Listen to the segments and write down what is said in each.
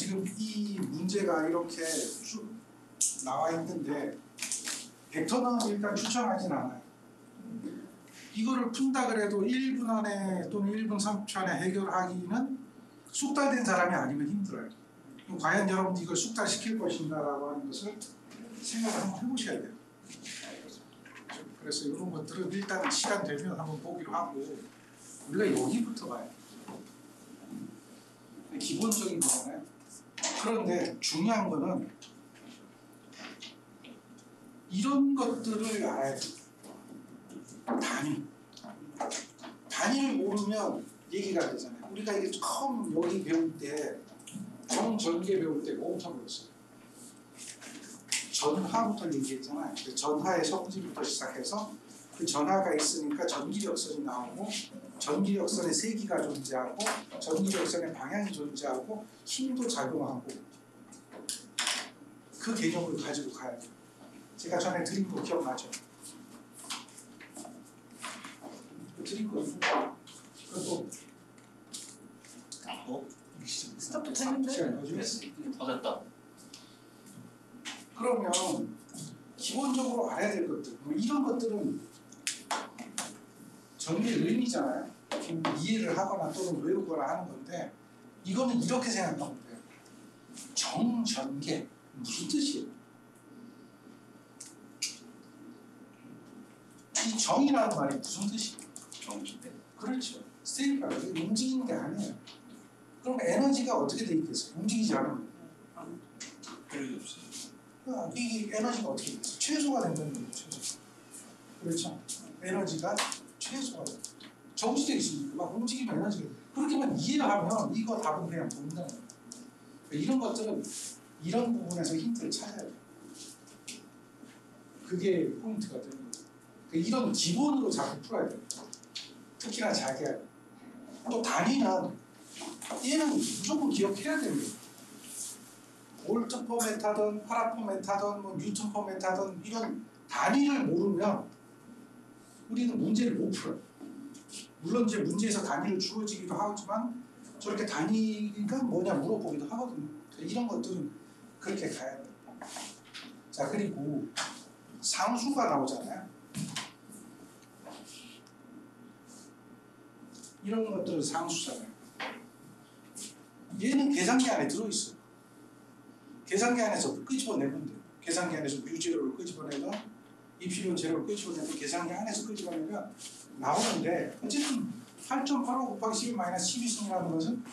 지금 이 문제가 이렇게 쭉 나와 있는데 벡터는 일단 추천하진 않아요. 이거를 푼다 그래도 1분 안에 또는 1분 30초 안에 해결하기는 숙달된 사람이 아니면 힘들어요. 과연 여러분이 이걸 숙달시킬 것인가라고 하는 것을 생각을 한번 해보셔야 돼요. 그래서 이런 것들은 일단 시간 되면 한번 보기로 하고 우리가 여기부터 봐요. 기본적인 거잖아요. 그런데 중요한 거는 이런 것들을 알아야 돼요. 단위를 모르면 얘기가 되잖아요. 우리가 이게 처음 여기 배울 때 정전계 배울 때 뭐부터 배웠어요? 전하부터 얘기했잖아요. 전하의 성질부터 시작해서 그 전하가 있으니까 전기력선이 나오고 전기력선에 세기가 존재하고 전기력선의 방향이 존재하고 힘도 작용하고 그 개념을 가지고 가야 돼요. 제가 전에 드린 거 기억나죠? 드린 거 그것도 스톱도 됐는데? 더 됐다. 그러면 기본적으로 알아야 될 것들 이런 것들은 전기의 의미잖아요. 이해를 하거나 또는 외우거나 하는 건데 이거는 이렇게 생각하면 돼요. 정전계 무슨 뜻이에요? 이 정이라는 말이 무슨 뜻이에요? 정신대. 그렇죠. 스테이가 움직이는 게 아니에요. 그럼 에너지가 어떻게 돼 있겠어요? 움직이지 않으면. 별일 없어요. 이게 에너지가 어떻게 되겠어요? 최소가 된다는 거죠. 최소. 그렇죠. 에너지가 최소가 된다. 정지되어 있으니까 막 움직이면 에너지가 그렇게만 이해하면 이거 답은 그냥 본다는 거예요. 이런 것들은 이런 부분에서 힌트를 찾아야 돼요. 그게 포인트가 되는 거예요. 이런 기본으로 자꾸 풀어야 돼요. 특히나 자기야. 또 단위는 얘는 무조건 기억해야 됩니다. 볼트 퍼 메타든 파라 퍼 메타든 뭐 뉴턴 퍼 메타든 이런 단위를 모르면 우리는 문제를 못 풀어요. 물론 이제 문제에서 단위를 주어지기도 하지만 저렇게 단위가 뭐냐 물어보기도 하거든요. 이런 것들은 그렇게 가야 돼요. 자, 그리고 상수가 나오잖아요. 이런 것들은 상수잖아요. 얘는 계산기 안에 들어있어요. 계산기 안에서 끄집어내면 돼요. 계산기 안에서 뮤제로를 끄집어내면 입실론 제로를 끄집어내면 계산기 안에서 끄집어내면 나오는데 어쨌든 8.85 곱하기 11 마이너스 12승이라는 것은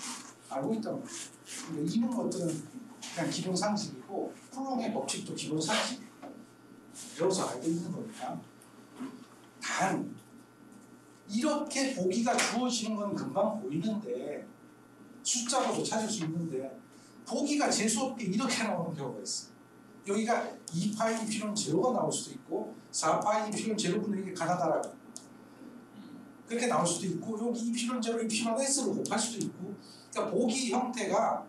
알고 있단 말이에요. 근데 이런 것들은 그냥 기본 상식이고 쿨롱의 법칙도 기본 상식 배워서 알고 있는 겁니다. 단 이렇게 보기가 주어지는 건 금방 보이는데 숫자로도 찾을 수 있는데 보기가 재수없게 이렇게 나오는 경우가 있어요. 여기가 2파이 P는 제로가 나올 수도 있고 4파이 P는 제로분의 이게 가나다라고 그렇게 나올 수도 있고 여기 2P는 제로 2P는 S를 곱할 수도 있고 그러니까 보기 형태가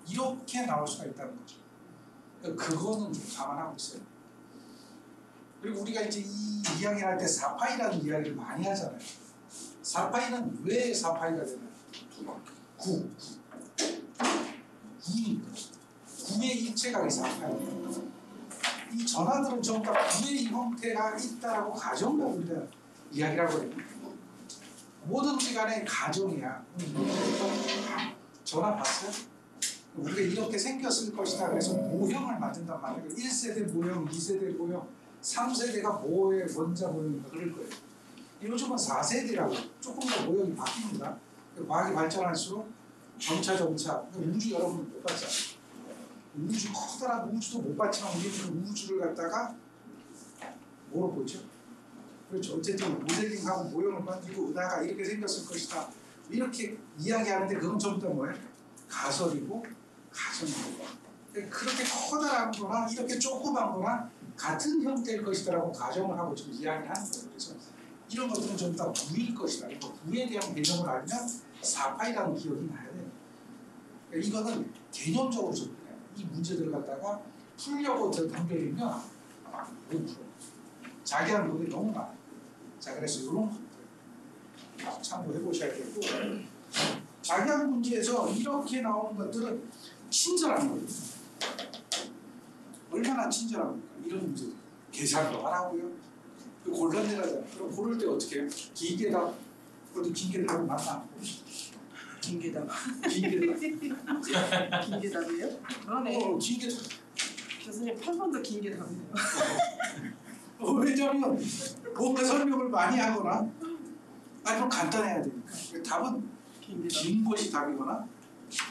이렇게 나올 수가 있다는 거죠. 그러니까 그거는 좀 감안하고 있어요. 그리고 우리가 이제 이 이야기를 할 때 4파이라는 이야기를 많이 하잖아요. 4파이는 왜 4파이가 되나요? 9. 9입니다. 9의 입체각이 4파이입니다. 이 전하들은 전부 다 9의 형태가 있다라고 가정을 우리가 이야기를 하거든요. 뭐든지 간에 가정이야. 전하 봤어요? 우리가 이렇게 생겼을 것이다. 그래서 모형을 만든단 말이에요. 1세대 모형, 2세대 모형, 3세대가 뭐의 원자 모형인가 그럴 거예요. 요즘은 4세대라고 조금 더 모형이 바뀝니다. 과학이 발전할수록 점차 우주 여러분 못 봤잖아요. 우주 커다란 우주도 못 봤지만 우리는 그 우주를 갖다가 뭐로 보죠? 그렇죠. 어쨌든 모델링하고 모형을 만들고 은하가 이렇게 생겼을 것이다. 이렇게 이야기하는데 그건 전부 다 뭐예요? 가설이고 가정이고 그렇게 커다란 거나 이렇게 조그만 거나 같은 형태일 것이다라고 가정을 하고 지금 이야기를 하는 거예요. 그래서 이런 것들은 전부 다 부일 것이다. 부에 대한 개념을 알면 4파이라는 기억이 나야 돼요. 그러니까 이거는 개념적으로 접근해야 돼요. 이 문제들을 갖다가 풀려고 덤벼들면 못 풀어요. 자기한 것이 너무 많아요. 자, 그래서 이런 것들 참고해 보셔야 되고 자기학 문제에서 이렇게 나오는 것들은 친절한 거예요. 얼마나 친절합니까? 이런 문제. 계산도 안 하고요. 곤란해하잖아요. 그럼 고를 때 어떻게 해요? 기계다. 어디 기계를 하고 만나. 긴게다. 기계다. 긴게답이에요? 그러네. 기계다. 교수님 8번도 긴게답이네요. 왜냐면 뭔가 설명을 많이 하거나 아니면 간단해야 되니까. 답은 긴게답. 긴 것이 답이거나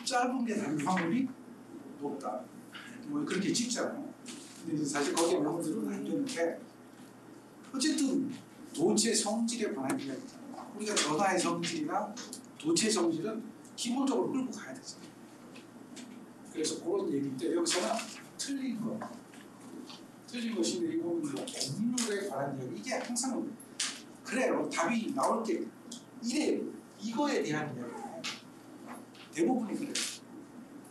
짧은 게 답일 확률이 높다. 뭐 그렇게 찍잖아요. 근데 이제 사실 거기에 명분들은 안 되는데 어쨌든 도체 성질에 관한 이야기잖아요. 우리가 전하의 성질이나 도체 성질은 기본적으로 끌고 가야 되잖아요. 그래서 그런 얘기인데 여기서는 틀린 것인데 이거 보면 곡률에 관한 이야기 이게 항상 그래요. 답이 나올 게 이래요. 이거에 대한 이야기예요. 대부분이 그래요.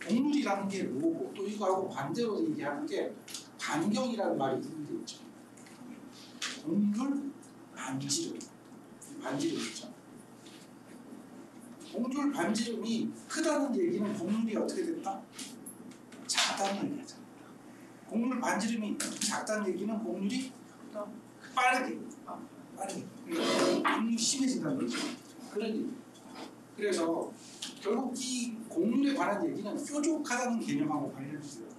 곡률이라는 게 뭐고 또 이거하고 반대로 얘기하는 게 반경이라는 말이 있는 게 있죠. 곡률, 반지름. 반지름이죠. 곡률, 반지름이 크다는 얘기는 곡률이 어떻게 됐다? 작다는 얘기잖아요. 곡률, 반지름이 작다는 얘기는 곡률이 빠르게 곡률이 심해진다는 거죠. 그런 얘기. 그래서 결국 이 곡률에 관한 얘기는 뾰족하다는 개념하고 관련돼요.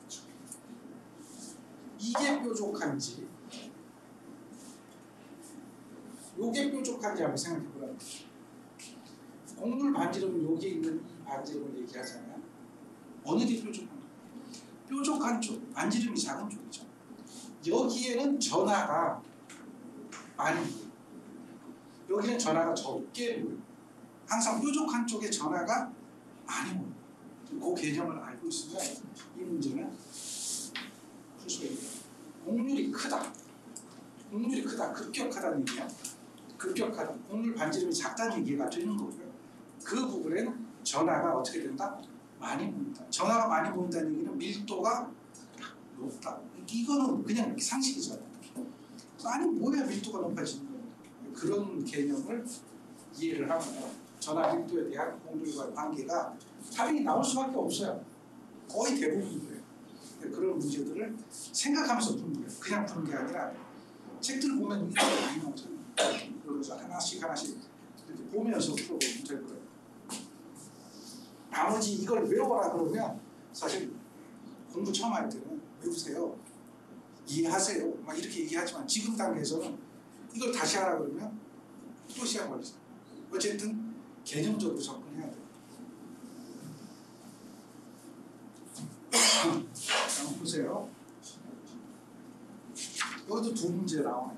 이게 뾰족한지 요게 뾰족한지 한번 생각해 보라는 거죠. 곡률 반지름은 여기에 있는 이 반지름을 얘기하잖아요. 어느 게 뾰족한가? 뾰족한 쪽, 반지름이 작은 쪽이죠. 여기에는 전하가 많이 보여요. 여기는 전하가 적게 보여요. 항상 뾰족한 쪽에 전하가 많이 보여요. 그 개념을 알고 있으면 이 문제는 풀 수가 있어요. 곡률이 크다. 곡률이 크다. 급격하다는 얘기야. 급격하다. 곡률 반지름이 작다는 얘기가 되는 거고요. 그 부분에는 전하가 어떻게 된다? 많이 보인다. 전하가 많이 보인다는 얘기는 밀도가 높다. 이거는 그냥 상식이잖아요. 아니 뭐야 밀도가 높아지는 거예요. 그런 개념을 이해를 하면 전하 밀도에 대한 곡률과 관계가 답이 나올 수밖에 없어요. 거의 대부분 그래요. 그런 문제들을 생각하면서 푸는 거예요. 그냥 푸는 게 아니라 책들 보면 이게 많이 나오잖아요. 그래서 하나씩 이렇게 보면서 풀어보면 될 거예요. 나머지 이걸 외워라 그러면 사실 공부 처음 할 때는 외우세요. 이해하세요. 막 이렇게 얘기하지만 지금 단계에서는 이걸 다시 하라 그러면 또 시간 걸리죠. 어쨌든 개념적으로 접근해야 돼요. 한번 보세요. 여기도 두 문제 나와요.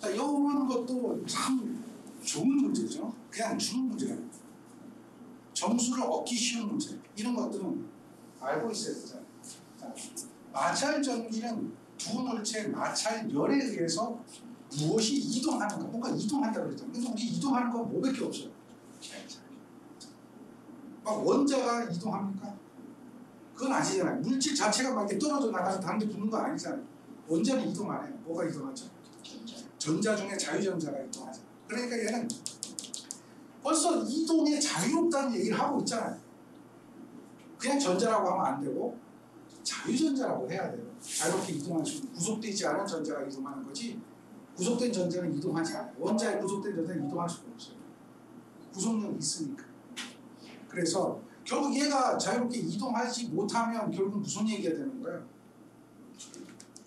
이런 것도 참 좋은 문제죠. 그냥 주는 문제예요. 점수를 얻기 쉬운 문제. 이런 것들은 알고 있어야 되잖아요. 마찰 전기는 두 물체의 마찰열에 의해서 무엇이 이동하는가. 뭔가 이동한다고 그랬잖아요. 근데 우리 이동하는 건 뭐밖에 없어요. 막 원자가 이동합니까? 그건 아니잖아요. 물질 자체가 막 이렇게 떨어져 나가서 다른 데 붙는 거 아니잖아요. 원자는 이동 안 해요. 뭐가 이동하죠? 전자 중에 자유전자가 이동하죠. 그러니까 얘는 벌써 이동에 자유롭다는 얘기를 하고 있잖아요. 그냥 전자라고 하면 안 되고 자유전자라고 해야 돼요. 자유롭게 이동할 수 있는 구속되지 않은 전자가 이동하는 거지 구속된 전자는 이동하지 않아요. 원자에 구속된 전자는 이동할 수가 없어요. 구속력이 있으니까. 그래서 결국 얘가 자유롭게 이동하지 못하면 결국 무슨 얘기가 되는 거예요?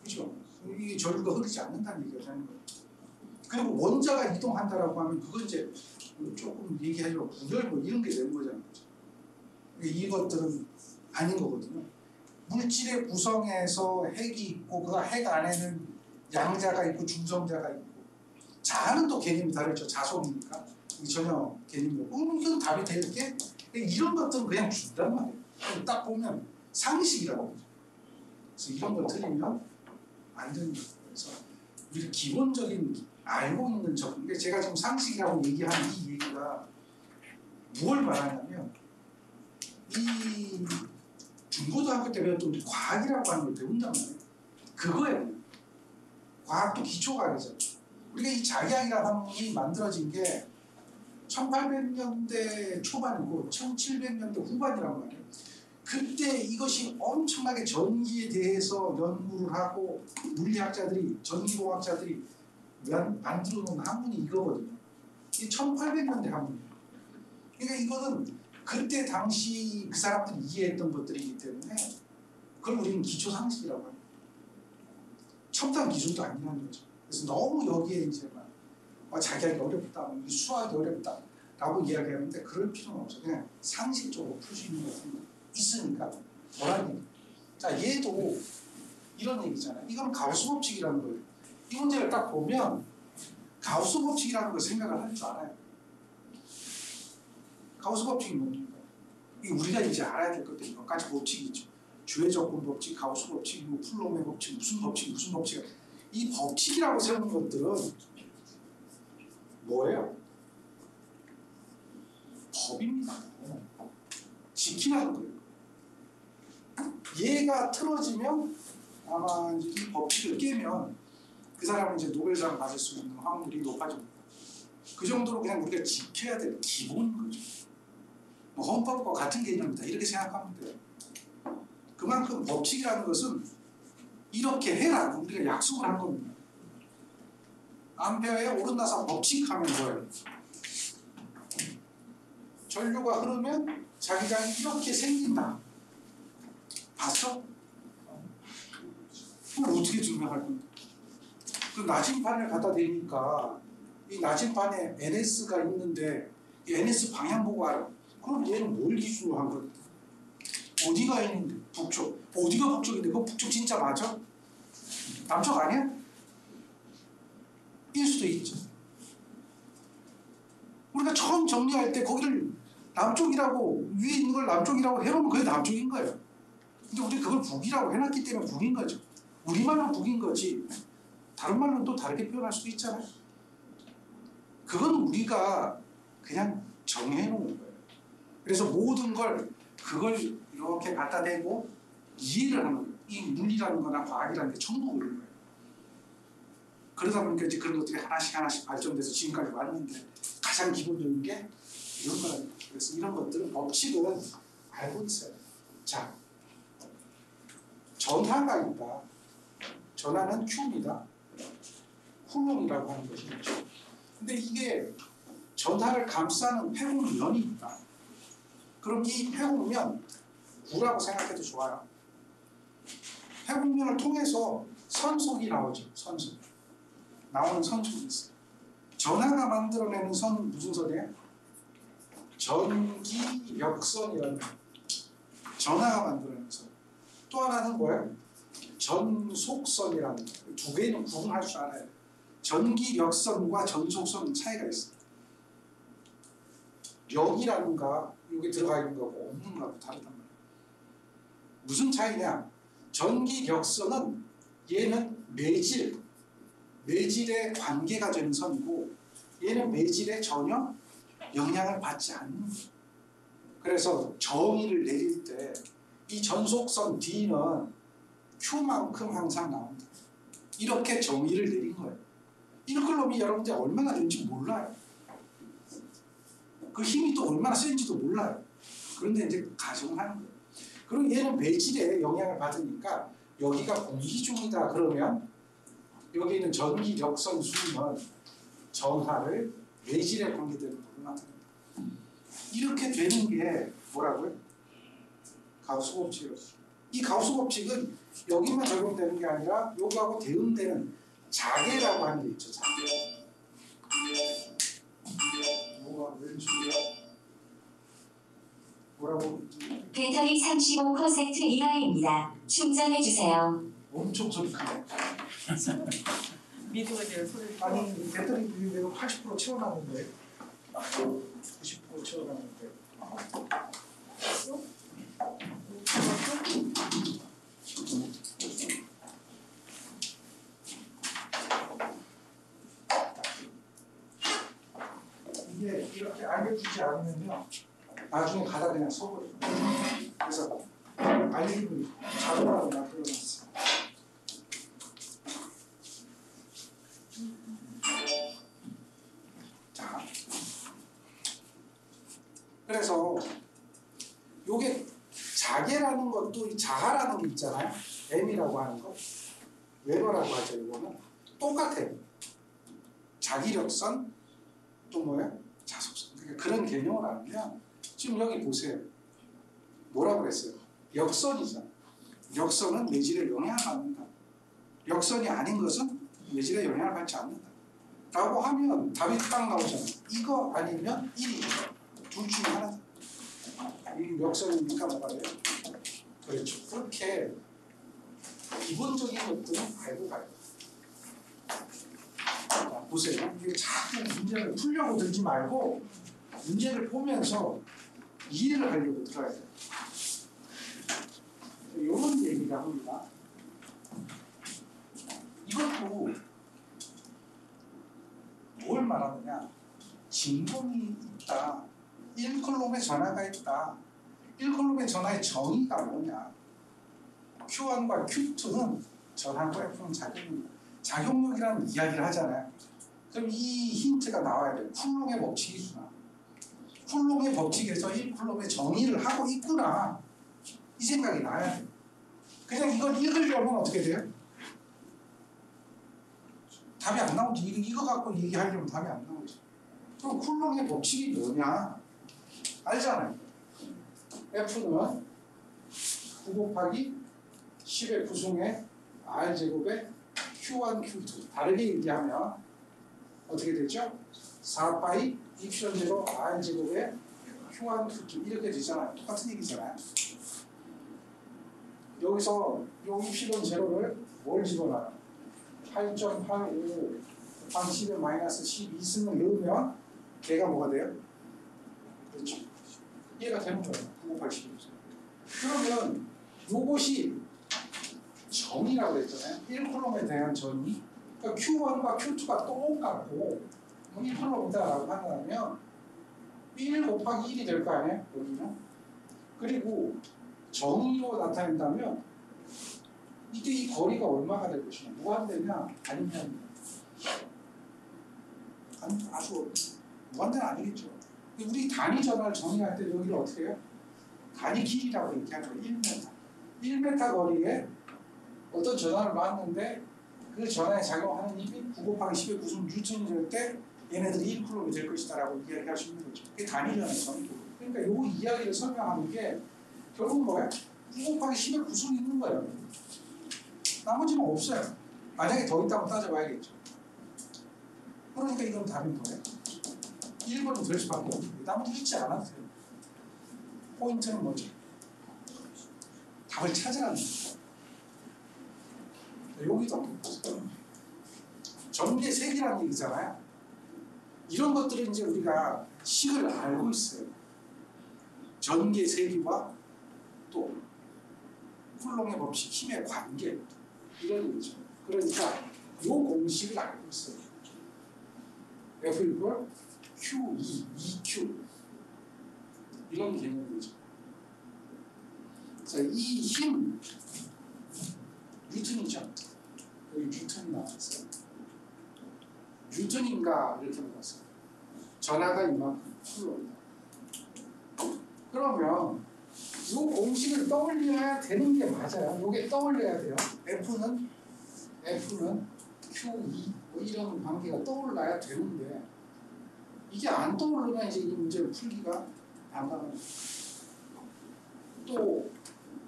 그죠? 이게 전류가 흐르지 않는다는 얘기가 되는 거예요. 그리고 원자가 이동한다라고 하면 그건 이제 조금 얘기하려고 분열 뭐 이런 게 되는 거잖아요. 이것들은 아닌 거거든요. 물질의 구성에서 핵이 있고 그 핵 안에는 양자가 있고 중성자가 있고 자는 또 개념이 다르죠. 자성이니까 전혀 개념이 없고 이건 답이 될 게 이런 것들은 그냥 준단 말이에요. 딱 보면 상식이라고 하죠. 그래서 이런 걸 틀리면 안 되는 거예요. 그래서 우리가 기본적인 알고 있는 접근, 제가 지금 상식이라고 얘기하는 이 얘기가 무엇을 말하냐면 이 중고등학교 때 배웠던 과학이라고 하는 걸 배운단 말이에요. 그거예요. 과학도 기초과학이죠. 우리가 이 자기학이라는 학문이 만들어진 게 1800년대 초반이고 1700년대 후반이란 말이에요. 그때 이것이 엄청나게 전기에 대해서 연구를 하고 물리학자들이 전기공학자들이 만들어 놓은 학문이 이거거든요. 이 1800년대 학문이에요. 그러니까 이거는 그때 당시 그 사람들이 이해했던 것들이기 때문에 그걸 우리는 기초상식이라고 합니다. 첨단 기술도 아니라는 거죠. 그래서 너무 여기에 이제 막 자기하기 어렵다, 수학이 어렵다 라고 이야기하는데 그럴 필요는 없어요. 그냥 상식적으로 풀 수 있는 것이 있으니까 뭐라는 얘기. 자, 얘도 이런 얘기잖아요. 이건 가우스 법칙이라는 거예요. 이 문제를 딱 보면 가우스 법칙이라는 걸 생각을 할 줄 알아요. 가우스 법칙이 뭡니까? 우리가 이제 알아야 될 것들이 몇 가지 법칙이 있죠. 주의 조건 법칙, 가우스 법칙, 풀롬의 법칙, 무슨 법칙. 이 법칙이라고 세우는 것들은 뭐예요? 법입니다. 지키라는 거예요. 얘가 틀어지면 아마 이제 이 법칙을 깨면 그 사람은 이제 노벨상 받을 수 있는 확률이 높아집니다. 그 정도로 그냥 우리가 지켜야 될 기본인 거죠. 뭐 헌법과 같은 개념이다 이렇게 생각하면 돼요. 그만큼 법칙이라는 것은 이렇게 해라 우리가 약속을 한 겁니다. 암페어의 오른나사 법칙하면 뭐예요? 전류가 흐르면 자기장이 이렇게 생긴다. 봤어? 그럼 어떻게 증명할 건데? 그 나침판을 갖다 대니까 이 나침판에 NS가 있는데 이 NS 방향 보고 알아. 그럼 얘는 뭘 기준으로 한 거야? 어디가 있는데? 북쪽. 어디가 북쪽인데? 그 북쪽 진짜 맞아? 남쪽 아니야? 일 수도 있죠. 우리가 처음 정리할 때 거기를 남쪽이라고 위에 있는 걸 남쪽이라고 해놓으면 그게 남쪽인 거예요. 근데 우리 그걸 북이라고 해놨기 때문에 북인 거죠. 우리말은 북인 거지 다른 말로는 또 다르게 표현할 수도 있잖아요. 그건 우리가 그냥 정해놓은 거예요. 그래서 모든 걸 그걸 이렇게 갖다 대고 이해를 하는 거예요. 이 물리라는 거나 과학이라는 게 전부 그런 거예요. 그러다 보니까 이제 그런 것들이 하나씩 발전돼서 지금까지 왔는데 가장 기본적인 게 이런 거랍니다. 그래서 이런 것들은 법칙은 알고 있어요. 자, 전하가 있다. 전하는 Q입니다. 쿨롱이라고 하는 것이 있죠. 근데 이게 전하를 감싸는 회공면이 있다. 그럼 이 회공면 구라고 생각해도 좋아요. 회공면을 통해서 선속이 나오죠. 선속. 나오는 선속이 있어요. 전하가 만들어내는 선은 무슨 선이에요? 전기력선이라는 전하가 만들어내는 선. 또 하나는 뭐예요? 전속선이라는 거예요. 두 개는 구분할 줄 알아야 돼요. 전기력선과 전속선은 차이가 있어요. 력이라는가 여기 들어가 있는 거고 없는 거하고 다르단 말이에요. 무슨 차이냐? 전기력선은 얘는 매질에 관계가 되는 선이고 얘는 매질에 전혀 영향을 받지 않는 거예요. 그래서 정의를 내릴 때 이 전속선 D는 Q만큼 항상 나온다. 이렇게 정의를 내린 거예요. 이걸 놈이 여러분들 얼마나 된지 몰라요. 그 힘이 또 얼마나 센지도 몰라요. 그런데 이제 가정을 하는 거예요. 그리고 얘는 매질에 영향을 받으니까 여기가 공기 중이다 그러면 여기 있는 전기력선 수는 전하를 매질에 관계되는 걸로 나타냅니다. 이렇게 되는 게 뭐라고요? 가우스 법칙이에요. 이 가우스 법칙은 여기만 적용되는 게 아니라 여기하고 대응되는 자개라고 하는 게 있죠. 자개. 뭐가 왠지 뭐라고? 배터리 35% 이하입니다. 충전해 주세요. 엄청 소리 크네. 미소에 대한 소리를 아니 배터리 내가 80% 채워놨는데 90% 채워놨는데 이게 이렇게 알려주지 않으면요 나중에 가다 그냥 써버려요. 그래서 알림을 자동으로 만들어놨어요. 자, 그래서 요게 자계라는 것도 이 자하라는 게 있잖아요. M이라고 하는 거. 웨버라고 하죠. 이거는 똑같아요. 자기력선 또 뭐야? 자속선. 그러니까 그런 개념을 알면 지금 여기 보세요. 뭐라고 그랬어요? 역선이잖아. 역선은 내질에 영향을 받는다. 역선이 아닌 것은 내질에 영향을 받지 않는다. 라고 하면 답이 딱 나오잖아요. 이거 아니면 1이죠. 둘 중에 하나다. 이 역선이니까 뭐가 돼요? 그렇죠. 그렇게 기본적인 것들은 알고 가요. 자, 보세요. 이게 자꾸 문제를 풀려고 들지 말고 문제를 보면서 이해를 하려고 들어야 돼요. 이런 얘기가 합니다. 이것도 뭘 말하느냐? 진동이 있다. 1콜롬의 전하가 있다. 1콜롬의 전하의 정의가 뭐냐? Q1과 Q2는 전하고 F는 작용력이라는 이야기를 하잖아요. 그럼 이 힌트가 나와야 돼요. 쿨롱의 법칙이구나. 쿨롱의 법칙에서 1쿨롬의 정의를 하고 있구나. 이 생각이 나야 돼요. 그냥 이걸 읽으려면 어떻게 돼요? 답이 안 나오지. 이거 갖고 얘기하려면 답이 안 나오지. 그럼 쿨롱의 법칙이 뭐냐? 알잖아요. F는 9 곱하기 10의 부승의 R제곱의 Q1, Q2. 다르게 얘기하면 어떻게 되죠? 4파이 입션 제로 R제곱의 Q1, Q2 이렇게 되잖아요. 똑같은 얘기잖아요. 여기서 이 입실은 제로를 뭘 집어넣어요? 8.85 곱하기 10의 마이너스 12승을 넣으면 걔가 뭐가 돼요? 그렇죠. 얘가 되는 거예요. 9 곱하기 12. 그러면 요것이 정의라고 했잖아요. 1콜롬에 대한 정의. 그러니까 Q1과 Q2가 똑같고 1콜롬이다라고 한다면 1 곱하기 1이 될 거 아니에요? 여기는. 그리고 정의로 나타낸다면 이때 이 거리가 얼마가 될 것이냐? 무한대냐? 아니면 아주 무한대는 아니겠죠. 우리 단위 전화를 정의할 때 여기를 어떻게 해요? 단위 길이라고 얘기하는 거예요. 1m. 1m 거리에 어떤 전화를 놨는데 그 전화에 작용하는 힘이 9 곱하기 10의 무슨 뉴턴이 될 때 얘네들이 1쿨롬이 될 것이다 라고 이야기할 수 있는 거죠. 그게 단위 전화의 정의고. 그러니까 이 이야기를 설명하는 게 결국 뭐예요? 9 곱하기 10의 구성이 있는 거예요. 나머지는 없어요. 만약에 더 있다면 따져봐야겠죠. 그러니까 이건 답이 뭐예요? 1번이 될 수밖에 없어요. 나머지 읽지 않아도 돼요. 포인트는 뭐죠? 답을 찾으라는 거예요. 여기도 전개 색이라는 얘기잖아요. 이런 것들은 이제 우리가 식을 알고 있어요. 전개 세기와 또 쿨롱의 법칙, 힘의 관계 이런 얘기죠. 그러니까 이 공식을 알고 있어요. F 이퀄 Q2, 2Q 이런 개념이죠. 자, 이 힘 뉴턴이죠. 여기 뉴턴이 나왔어요. 뉴턴인가 이렇게 물었어요. 전하가 이만큼 쿨롱이다. 그러면 이 공식을 떠올려야 되는 게 맞아요. 이게 떠올려야 돼요. F는 Q2 뭐 이런 관계가 떠올라야 되는데 이게 안 떠오르면 이제 이 문제를 풀기가 안 가는 거예요. 또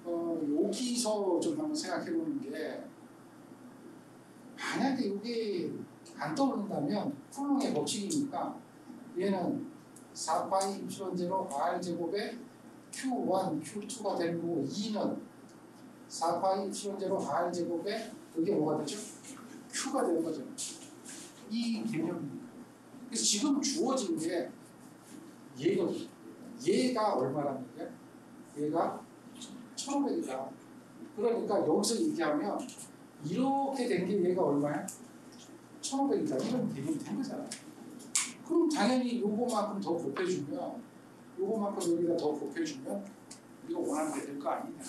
여기서 좀 한번 생각해 보는 게 만약에 이게 안 떠오른다면 쿨롱의 법칙이니까 얘는 4파이 입실он 제로 R제곱에 Q1, Q2가 되는 거고 2는 4파이 입실он 제로 R제곱에 그게 뭐가 되죠? Q가 되는 거죠. 이 개념입니다. 그래서 지금 주어진 게 얘거든요. 얘가 얼마라는 게? 얘가 1500이다. 그러니까 여기서 얘기하면 이렇게 된 게 얘가 얼마야? 1500이다. 이런 개념이 된 거잖아요. 그럼 당연히 요거만큼 더 곱해주면 요거만큼 여기다 더 곱해주면 우리가 원하는 게 될 거 아니냐.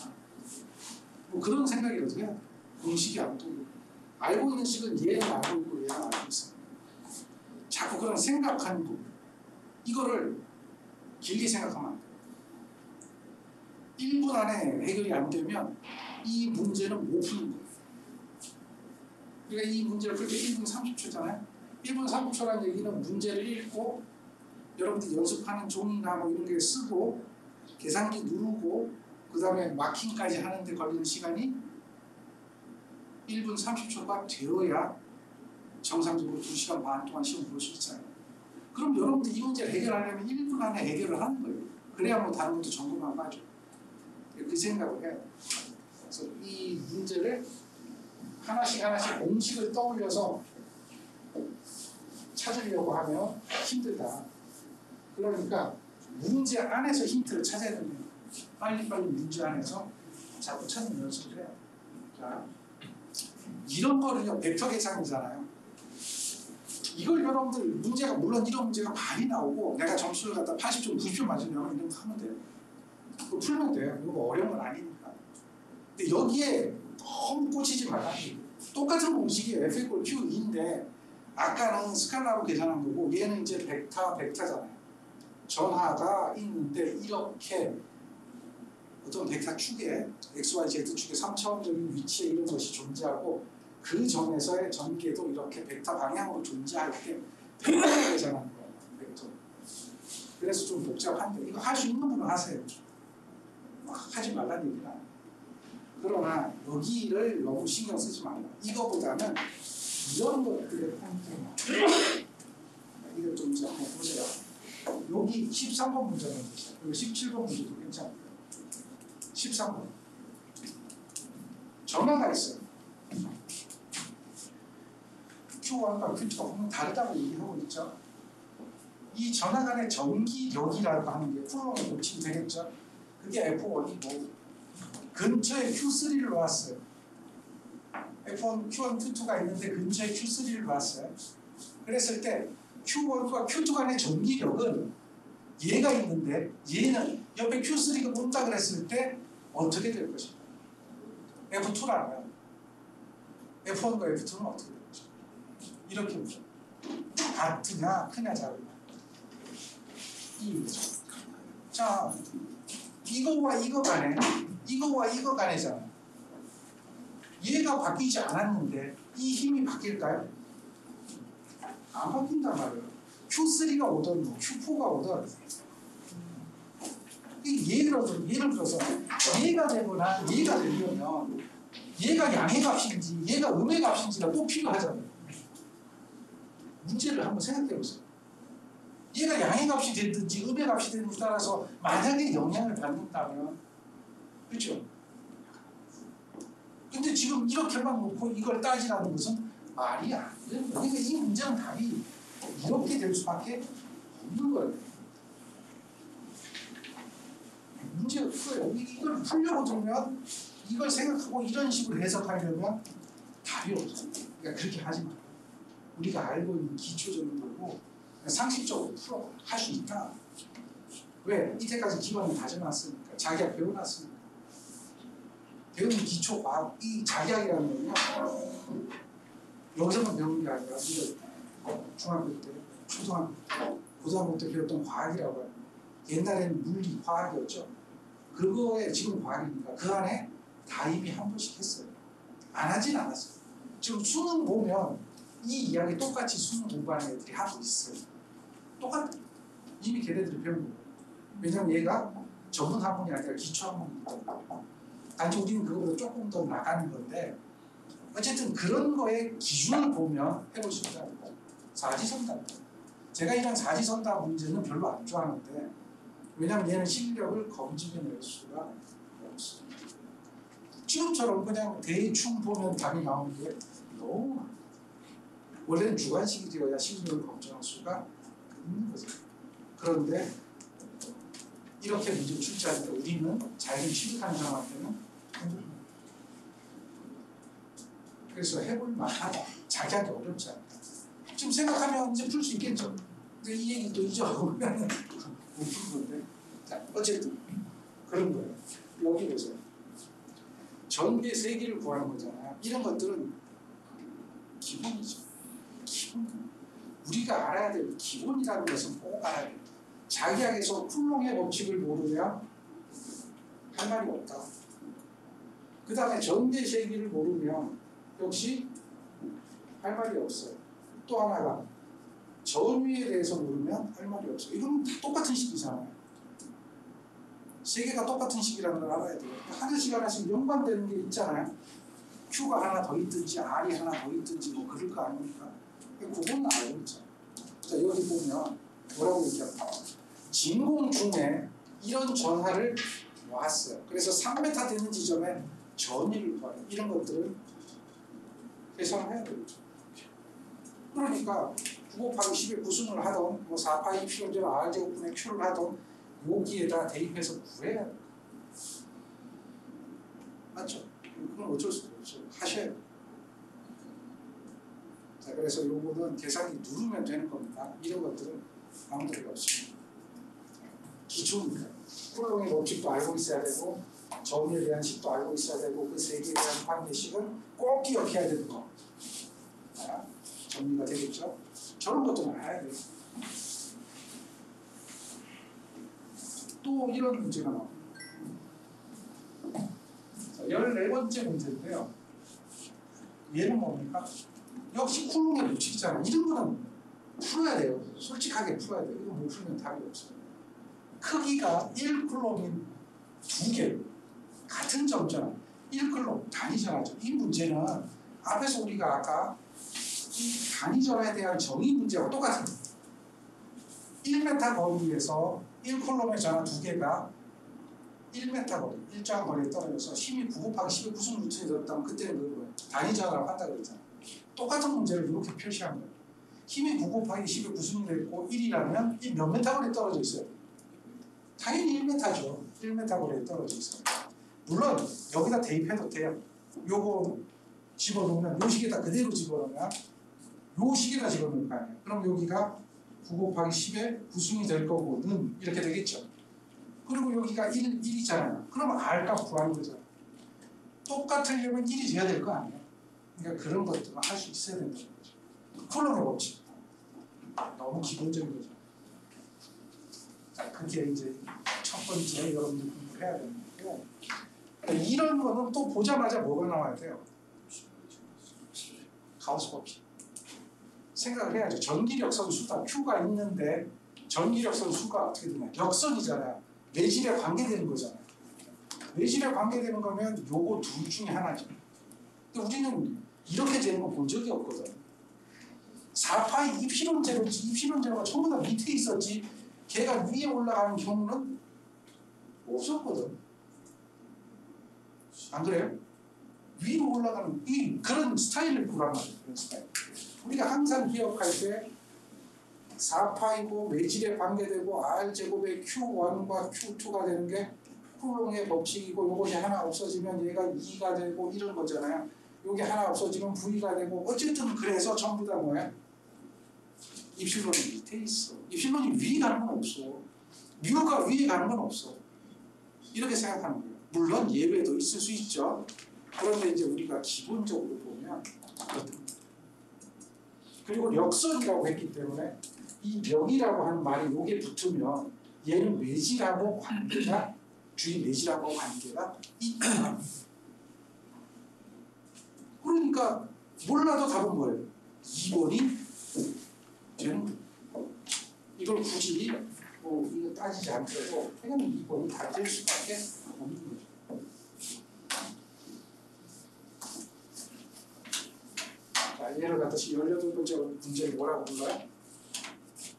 뭐 그런 생각이라도 해야 돼. 공식이 안 떠오르고 알고 있는 식은 얘는 알고 있고 얘는 알고 있어. 자꾸 그런 생각하는 거 이거를 길게 생각하면 안 돼요. 1분 안에 해결이 안 되면 이 문제는 못 푸는 거예요. 그러니까 이 문제를 풀 때 1분 30초잖아요. 1분 30초라는 얘기는 문제를 읽고 여러분들 연습하는 종이나 뭐 이런 게 쓰고 계산기 누르고 그 다음에 마킹까지 하는데 걸리는 시간이 1분 30초가 되어야 정상적으로 2시간 반 동안 시험 볼 수 있잖아요. 그럼 여러분들 이 문제를 해결하려면 1분 안에 해결을 하는 거예요. 그래야 뭐 다른 것도 점검만 빠져. 그 생각을 해요. 그래서 이 문제를 하나씩 공식을 떠올려서 찾으려고 하면 힘들다. 그러니까 문제 안에서 힌트를 찾아야 됩니다. 빨리빨리 문제 안에서 자꾸 찾는 연습을 해요. 자, 이런 거는요, 벡터 계산이잖아요. 이걸 여러분들 문제가 물론 이런 문제가 많이 나오고 내가 점수를 갖다 80점, 90점 맞으면 이런 거 하면 돼요. 그거 풀면 돼요. 이거 뭐 어려운 건 아니니까. 근데 여기에 너무 꽂히지 말라. 똑같은 공식이 F=Q, Q인데 아까는 스칼라로 계산한 거고 얘는 이제 벡터잖아요. 전하가 있는데 이렇게 어떤 벡터 축에 XYZ 축의 3차원적인 위치에 이런 것이 존재하고 그 점에서의 전개도 이렇게 벡터 방향으로 존재할 때 벡터를 계산하는 거예요. 벡터. 그래서 좀 복잡한데 이거 할 수 있는 분은 하세요. 하지 말라는 얘기는 아니에요. 그러나 여기를 너무 신경 쓰지 말라. 이거보다는 이런 것들의 포인트는 이걸 좀 이제 한번 보세요. 여기 13번 문제는 보세요. 그리고 17번 문제도 괜찮아요. 13번 전화가 있어요. Q1과 Q2가 보면 다르다고 얘기하고 있죠. 이 전화 간의 전기력이라고 하는 게 쿨럼에 고치면 되겠죠. 그게 F1이고 근처에 Q3를 놓았어요. F1, Q1, Q2가 있는데 근처에 Q3를 놓았어요. 그랬을 때 Q1과 Q2 간의 전기력은 얘가 있는데 얘는 옆에 Q3가 온다 그랬을 때 어떻게 될 것인가? F2라면 F1과 F2는 어떻게 될 것인가? 이렇게 보죠. 같으냐 크냐 작으냐. 자, 이거와 이거 간에잖아. 얘가 바뀌지 않았는데 이 힘이 바뀔까요? 안 바뀐단 말이에요. Q3가 오든 Q4가 오든 예를 들어서 얘가 되거나 얘가 되려면 얘가 양의 값인지 얘가 음의 값인지가 또 필요하잖아요. 문제를 한번 생각해 보세요. 얘가 양의 값이 됐든지 음의 값이 됐든지 따라서 만약에 영향을 받는다면 그렇죠? 근데 지금 이렇게만 놓고 이걸 따지라는 것은 말이 안 돼요. 그러니까 이 문제는 답이 이렇게 될 수밖에 없는 거예요. 문제가 그거예요. 이걸 풀려고 들면 이걸 생각하고 이런 식으로 해석하려면 답이 없어요. 그러니까 그렇게 하지 마. 우리가 알고 있는 기초적인 거고 상식적으로 풀어 할 수 있다. 왜? 이때까지 기반을 다져놨으니까. 자기가 배워놨으니까. 배우는 기초 과학, 이 자기학이라는 거는요. 여기서만 배우는 게 아니라 우리가 중학교 때, 초등학교 때, 고등학교 때 배웠던 과학이라고 해요. 옛날에는 물리, 과학이었죠. 그거에 지금 과학이니까 그 안에 다 이미 한 번씩 했어요. 안 하진 않았어요. 지금 수능 보면 이 이야기 똑같이 수능 공부하는 애들이 하고 있어요. 똑같아. 이미 걔네들이 배운 거예요. 왜냐면 얘가 전문 학문이 아니라 기초 학문이거든요. 단지 우리는 그거보다 조금 더 나가는 건데 어쨌든 그런 거에 기준을 보면 해볼 수 있다는 거죠. 사지선답. 제가 이런 사지선답 문제는 별로 안 좋아하는데 왜냐면 얘는 실력을 검증해낼 수가 없어요. 지금처럼 그냥 대충 보면 답이 나오는 게 너무 많아요. 원래는 주관식이 되어야 실력을 검증할 수가 있는 거죠. 그런데 이렇게 문제 출제할 때 우리는 자기를 취득하는 사람한테는 그래서 해볼 만하다. 자기한테 어렵지 않다. 지금 생각하면 이제 풀 수 있겠죠. 근데 이 얘기 또 잊어보면 못 푸는 건데. 자, 어쨌든 그런 거예요. 여기 보세요. 전개 세기를 구하는 거잖아요. 이런 것들은 기본이죠. 기본. 우리가 알아야 될 기본이라는 것은 꼭 알아야 돼요. 자기학에서 쿨롱의 법칙을 모르면 할 말이 없다. 그 다음에 전개세기를 모르면 역시 할 말이 없어요. 또 하나가 전위에 대해서 모르면 할 말이 없어요. 이건 다 똑같은 식이잖아요. 세 개가 똑같은 식이라는 걸 알아야 돼요. 하나씩 하나씩 연관되는 게 있잖아요. Q가 하나 더 있든지 R이 하나 더 있든지 뭐 그럴 거 아닙니까? 그건 알고 있죠. 자, 여기 보면 뭐라고 얘기합니까? 진공 중에 이런 전하를 놨어요. 그래서 3m 되는 지점에 전위를 구하는 이런 것들을 계산을 해야 되겠죠. 그러니까 9 곱하기 10의 구순을 하던 뭐 4파이 필요제로 R제곱분의 Q를 하던 여기에다 대입해서 구해야 돼요. 맞죠? 그건 어쩔 수가 없죠. 하셔야 돼요. 자, 그래서 요거는 계산기 누르면 되는 겁니다. 이런 것들은 아무 데가 없습니다. 기초입니다. 쿨롱의 법칙도 알고 있어야 되고 전위에 대한 식도 알고 있어야 되고 그 세 개에 대한 관계식은 꼭 기억해야 되는 거. 자, 정리가 되겠죠? 저런 것들은 알아야 돼요. 또 이런 문제가 나옵니다. 14번째 문제인데요. 얘는 뭡니까? 역시 쿨롱의 법칙이잖아요. 이런 거는 풀어야 돼요. 솔직하게 풀어야 돼요. 이거 못 풀면 답이 없어요. 크기가 1쿨롱인 두 개, 같은 점잖아. 1쿨롱, 단위전하죠. 이 문제는 앞에서 우리가 아까 이 단위전에 대한 정의 문제와 똑같은 거예요. 1m 거리에서 1쿨롱의 전하 두 개가 1m 거리, 일정한 거리에 떨어져서 힘이 9 곱하기 10의 무슨 루트에 들었다면 그때는 그거예요. 단위전하라고 한다 그랬잖아요. 똑같은 문제를 이렇게 표시한 거예요. 힘이 9 곱하기 10의 구순이 됐고 1이라면 이 몇 m 거리에 떨어져 있어요? 당연히 1m죠. 1m 거리에 떨어져 있어요. 물론 여기다 대입해도 돼요. 요거 집어넣으면 요 식에다 그대로 집어넣으면 요 식에다 집어넣을 거 아니에요. 그럼 여기가 9 곱하기 10의 구순이 될 거고는 이렇게 되겠죠. 그리고 여기가 1이잖아요. 그러면 R값 구하는 거잖아요. 똑같으려면 1이 돼야 될 거 아니에요. 그러니까 그런 것들은 할 수 있어야 된다는 거죠. 쿨롱의 법칙. 너무 기본적인 거죠. 자, 그게 이제 첫 번째 여러분들 공부를 해야 되는 거고, 이런 거는 또 보자마자 뭐가 나와야 돼요? 가우스 법칙. 생각을 해야죠. 전기력 선수다. Q가 있는데 전기력 선수가 어떻게 되냐? 역선이잖아요. 매질에 관계되는 거잖아요. 매질에 관계되는 거면 요거 둘 중에 하나죠. 근데 우리는 이렇게 되는 거 본 적이 없거든. 4파이 입실론제로가 전부 다 밑에 있었지 걔가 위에 올라가는 경우는 없었거든. 안 그래요? 위로 올라가는 그런 스타일을 보란 말이에요. 그런 스타일. 우리가 항상 기억할 때 4파이고 매질에 관계되고 R제곱의 Q1과 Q2가 되는 게 쿨롱의 법칙이고 이것이 하나 없어지면 얘가 2가 되고 이런 거잖아요. 여기 하나 없어지면 V가 되고 어쨌든 그래서 전부 다 뭐야? 입실론이 밑에 있어. 입실론이 위에 가는 건 없어. 뮤가 위에 가는 건 없어. 이렇게 생각하는 거예요. 물론 예외도 있을 수 있죠. 그런데 이제 우리가 기본적으로 보면 그렇습니다. 그리고 역선이라고 했기 때문에 이 명이라고 하는 말이 여기에 붙으면 얘는 매질하고 관계가 주위 매질하고 관계가 있다. 그러니까 몰라도 답은 뭐예요? 2번이 되는 거예요. 이걸 굳이 뭐 이거 따지지 않더라도 그냥 2번이 다 될 수밖에 없는 거죠. 자, 예를 들어서 18번째 문제를 뭐라고 불러요?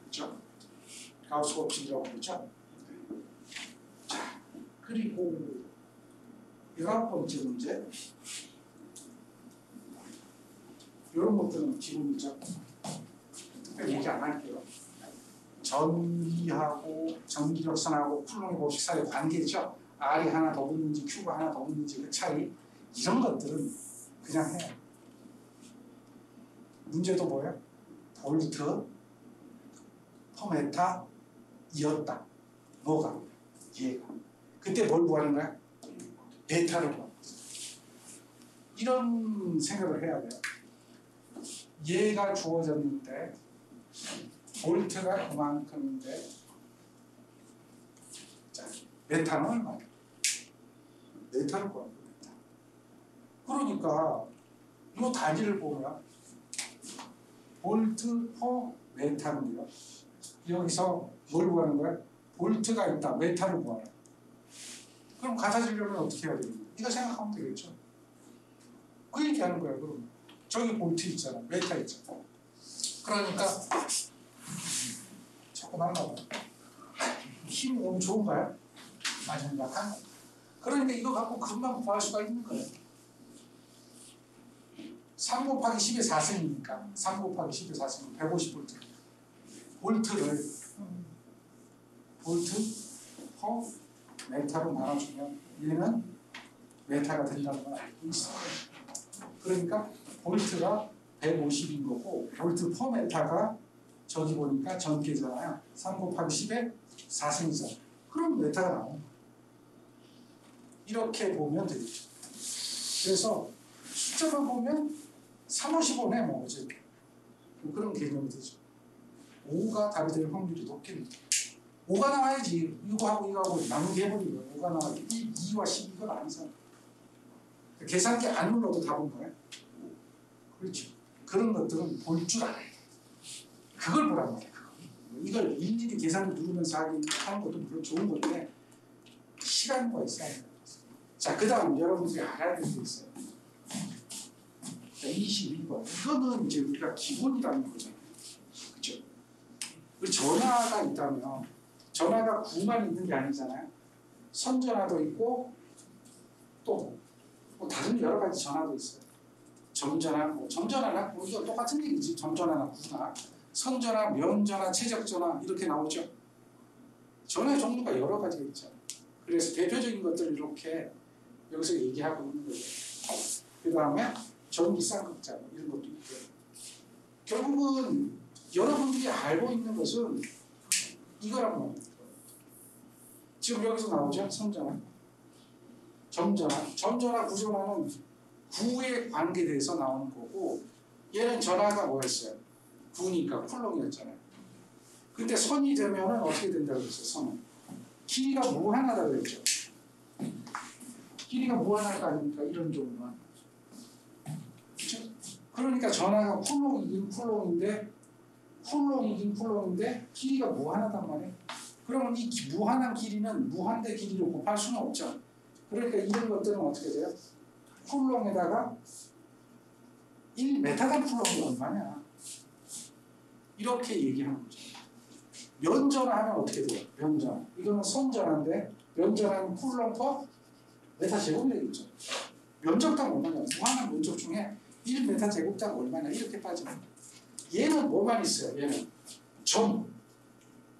그렇죠? 가우스 법칙이라고 그러죠? 자, 그리고 19번째 문제 이런 것들은 기본이죠. 특별히 얘기 안 할게요. 전기하고 전기력선하고 쿨롱의 법칙 사이의 관계죠. R이 하나 더 붙는지 Q가 하나 더 붙는지 그 차이 이런 것들은 그냥 해요. 문제도 뭐예요? 볼트, 퍼메타, 이었다. 뭐가? 얘가. 그때 뭘 구하는 거야? 베타를 구하는 거야. 이런 생각을 해야 돼요. 얘가 주어졌는데 볼트가 그만큼인데 메타는 얼마야? 메타를 구하는 거야. 메타. 그러니까 이 단위를 보면 볼트 퍼 메타인데요. 여기서 뭘 구하는 거야? 볼트가 있다. 메타를 구하라. 그럼 같아지려면 어떻게 해야 되는 거야? 네가 생각하면 되겠죠. 그 얘기하는 거야. 그럼 저기 볼트 있잖아. 메타 있잖아. 그러니까 자꾸 나가봐. 힘이 너무 좋은가요? 아니면 약한 거. 그러니까 이거 갖고 금방 구할 수가 있는 거예요. 3 곱하기 10의 4승이니까 3 곱하기 10의 4승은 150볼트. 볼트를 볼트 퍼 메타로 나눠주면 얘는 메타가 된다는 걸 알고 있어요. 그러니까 볼트가 150인 거고 볼트 퍼 메타가 저기 보니까 전개잖아요. 3 곱하기 10의 4승이잖아요. 그럼 메타가 나옵니다. 이렇게 보면 되겠죠. 그래서 숫자만 보면 355네 뭐 어제 그런 개념이 되죠. 5가 답이 될 확률이 높겠네요. 5가 나와야지. 이거하고 이거하고 나누게 해버리고 5가 나와야지. 2와 12가 아니잖아. 계산기 안 눌러도 답은 거야. 그렇죠. 그런 것들은 볼 줄 알아야 돼. 그걸 보란 말이야. 이걸 일일이 계산기 누르면서 하는 것도 물론 좋은 건데 시간과 있어야 돼. 자, 그 다음 여러분들이 알아야 될 게 있어요. 22번. 이거는 이제 우리가 기본이라는 거잖아요. 그죠? 우리 전화가 있다면, 전화가 9만 있는 게 아니잖아요. 선전화도 있고, 또, 뭐 다른 여러 가지 전화도 있어요. 점전화, 뭐, 점전화나, 뭐, 이거 똑같은 얘기지. 점전화나 구나. 선전화, 면전화, 최적전화, 이렇게 나오죠. 전화 종류가 여러 가지가 있죠. 그래서 대표적인 것들을 이렇게 여기서 얘기하고 있는 거예요. 그 다음에 전기 쌍극자 이런 것도 있고요. 결국은 여러분들이 알고 있는 것은 이거란 말이에요. 지금 여기서 나오죠? 선전화, 점전화. 점전화, 구전화는 구의 관계돼서 나오는 거고 얘는 전화가 뭐였어요? 구니까 쿨롱이었잖아요. 근데 선이 되면은 어떻게 된다고 그랬어요? 선은 길이가 무한하다고 그랬죠. 길이가 무한할 거 아닙니까? 이런 경우는. 그렇죠? 그러니까 전화가 쿨롱이긴 쿨롱인데 길이가 무한하단 말이에요. 그러면 이 무한한 길이는 무한대 길이로 곱할 수는 없죠. 그러니까 이런 것들은 어떻게 돼요? 쿨롱에다가 1메타당 쿨롱이 얼마냐? 이렇게 얘기하는 거죠. 면전화 하면 어떻게 돼요? 면전화. 이거는 선전화인데 면전화는 쿨롱 퍼 메타 제곱이 되겠죠. 면적당 얼마냐? 무한한 면적 중에 1메타 제곱당 얼마냐? 이렇게 빠집니다. 얘는 뭐만 있어요? 얘는 점.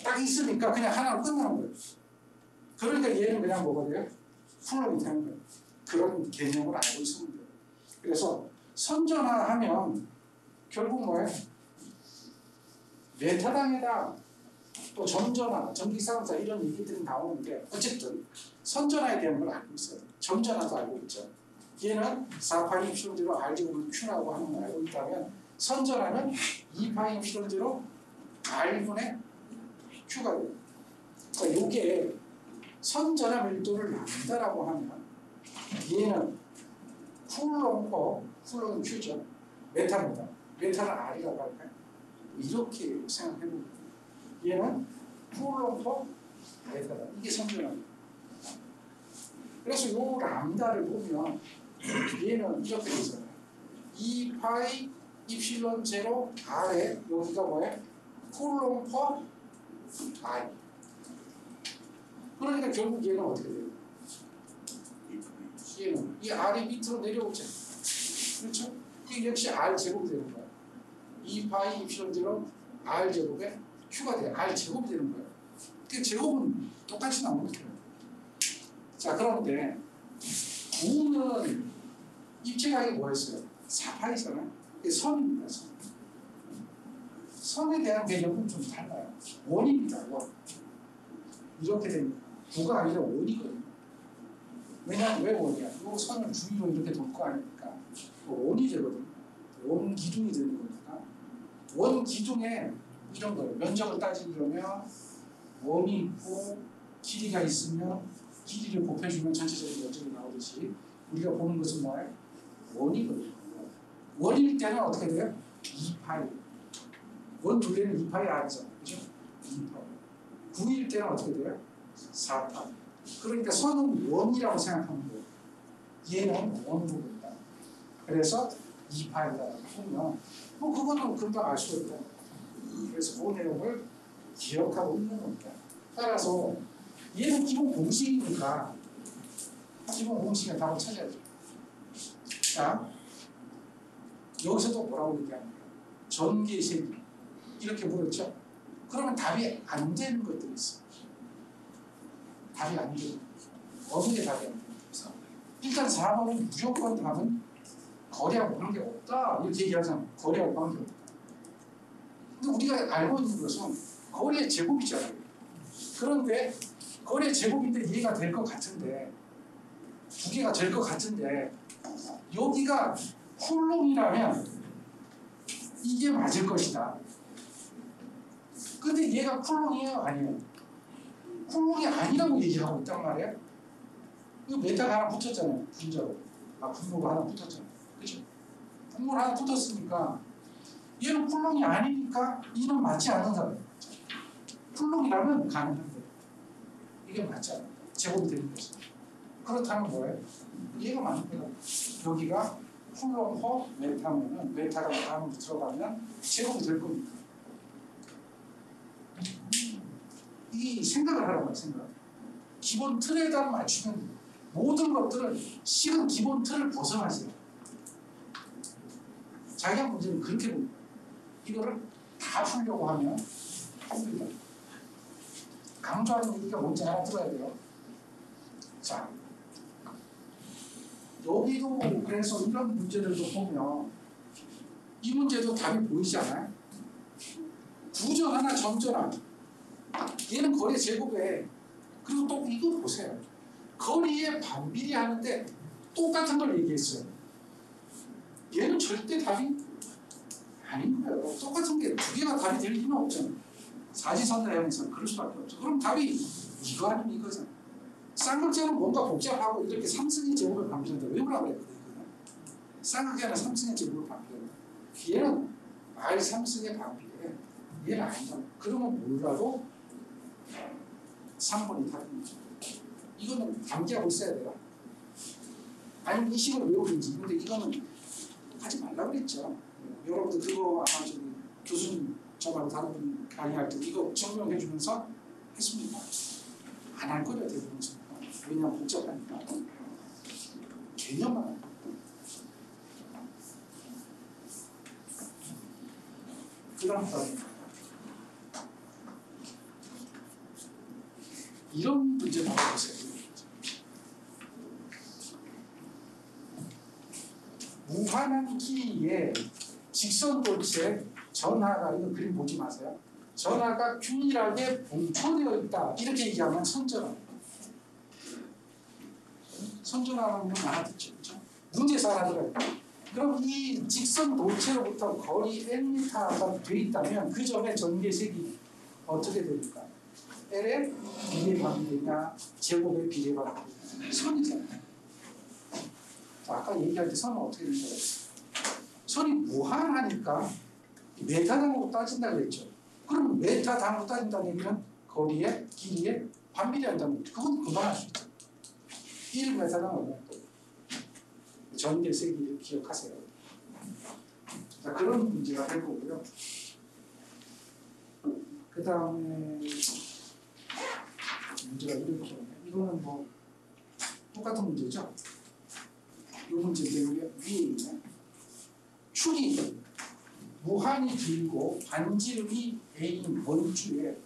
딱 있으니까 그냥 하나로 끝나는 거예요. 그러니까 얘는 그냥 뭐가 돼요? 쿨롱이 되는 거예요. 그런 개념을 알고 있으면 돼요. 그래서 선전화 하면 결국 뭐예요? 메타당에다 또 점전화, 전기쌍극자 이런 얘기들이 나오는데 어쨌든 선전화에 대한 걸 알고 있어요. 점전화도 알고 있죠. 얘는 4파이 엡실론제로 R제곱을 Q라고 하는 걸 알고 있다면 선전화는 2파이 엡실론제로 R분의 Q가 돼요. 그러니까 이게 선전화 밀도를 람다라고 하면 얘는 쿨롱 퍼, 쿨롱은 Q죠. 메타입니다. 메타는 R이라고 할까요? 이렇게 생각해보면 얘는 쿨롱 퍼 메타다. 이게 선전화입니다. 그래서 이 람다를 보면 얘는 이렇게 되잖아요. 2파이 입실론 제로 R에 여기가 뭐예요? 쿨롱 퍼 R. 그러니까 결국 얘는 어떻게 돼요? 얘는 이 R이 밑으로 내려오죠. 그렇죠? 이게 역시 R 제곱이 되는 거예요. 2파이 입실론 제로 R 제곱에 Q가 돼요. R 제곱이 되는 거예요. 그 제곱은 똑같이 나오는 거예요. 자, 그런데 9는 입체각이 뭐였어요? 4파이잖아요. 이게 선입니다. 선. 선에 대한 개념은 좀 달라요. 원입니다. 원. 이렇게 됩니다. 9가 아니라 원이거든요. 왜냐하면 왜 원이야? 이 선을 주위로 이렇게 돌 거 아닙니까? 원이 되거든요. 원 기둥이 되는 거니까. 원 기둥에 이런 거예요. 면적을 따지려면 원이 있고 길이가 있으면 길이를 곱해주면 전체적인 여정이 나오듯이 우리가 보는 것은 뭐예요? 원이거든요. 원일 때는 어떻게 돼요? 2파이. 원 둘레는 2파이 아니잖아요. 그죠? 2파이. 9일 때는 어떻게 돼요? 4파이. 그러니까 선은 원이라고 생각하면 돼요. 얘는 원으로 본다. 그래서 2파이다라고 보면 뭐 그거는 금방 알 수가 있다. 그래서 그 내용을 기억하고 있는 겁니다. 따라서 얘는 기본 공식이니까 기본 공식의 답을 찾아야죠. 자, 여기서도 뭐라고 얘기합니까? 전개세기 이렇게 물었죠. 그러면 답이 안 되는 것들이 있어요. 답이 안 되는 어느 게 답이 안 되는 거죠? 일단 4번은 무조건 답은 거리하고 관계 없다 이렇게 얘기하잖아요. 거리하고 관계 없다. 근데 우리가 알고 있는 것은 거리의 제곱이잖아요. 그런데 거리의 제곱인데 이해가 될 것 같은데 두 개가 될 것 같은데 여기가 쿨롱이라면 이게 맞을 것이다. 근데 얘가 쿨롱이에요? 아니에요? 쿨롱이 아니라고 얘기하고 있단 말이에요. 이거 메타가 하나 붙었잖아요. 분자로. 분모가 하나 붙었잖아요. 그죠? 분모가 하나 붙었으니까 얘는 쿨롱이 아니니까 이는 맞지 않는 사람. 쿨롱이라면 가능한데 이게 맞지 않아요. 제곱이 되는 거죠. 그렇다면 뭐예요? 얘가 맞는 거예요. 여기가 쿨롱호 메타면은 메타가 다음으로 들어가면 제곱이 될 겁니다. 이 생각을 하라고요. 생각. 기본 틀에다 맞추면 모든 것들은 식은 기본 틀을 벗어나세요. 자기가 문제는 그렇게 봅니다. 이거를 다 풀려고 하면 힘들다. 강조하는 얘기가 뭔지 하나 들어야 돼요. 자, 여기도 그래서 이런 문제들도 보면 이 문제도 답이 보이지 않아요? 구전 하나 점전 하나. 얘는 거리 제곱에 그리고 또 이거 보세요. 거리에 반비례 하는데 똑같은 걸 얘기했어요. 얘는 절대 답이 아닌 거예요. 똑같은 게 두 개가 답이 될 리는 없잖아요. 사지선다형에서는 그럴 수밖에 없죠. 그럼 답이 이거 아니면 이거잖아요. 쌍극제는 뭔가 복잡하고 이렇게 3승의 제곱을 반비례한다. 왜 그러라고 그랬거든요. 쌍극이 아니라 3승의 제곱을 반비례한다. 얘는 R 3승의 반비례. 얘는 아니잖아요. 그러면 몰라도 3번이 답입니다. 이거는 암기하고 있어야 돼요. 아니면 이 식을 외우든지. 근데 이거는 하지 말라고 그랬죠. 여러분들 그거 아마 저기 교수님 저하고 다른 분 강의할 때 이거 증명해 주면서 했습니다. 안 할 거죠 대부분. 왜냐하면 복잡하니까. 개념만 안 그 다음 이런 문제 나와보세요. 무한한 길이의 직선도체 전하가 이거 그림 보지 마세요. 전하가 균일하게 봉초되어 있다. 이렇게 얘기하면 선전하. 선전하는 건 알아듣죠. 그렇죠? 문제에서 알아들어요. 그럼 이 직선 도체로부터 거리 nm가 돼 있다면 그 점의 전개색이 어떻게 됩니까? L의 비례방비례냐 제곱의 비례방비례냐 선이잖아요. 아까 얘기할 때 선은 어떻게 되는 거예요? 선이 무한하니까 메타당으로 따진다 그랬죠. 그럼 메타당으로 따진다는 얘기는 거리의 길이에 반비례한다는 거죠. 그건 금방 할 수 있죠. 1메타당 얼마? 전개세기를 기억하세요. 자, 그런 문제가 될 거고요. 그 다음에 문제가 이렇게 이거는 뭐 똑같은 문제죠. 이 문제인데 여기 위에 있네. 축이 무한히 길고 반지름이 A인 원주에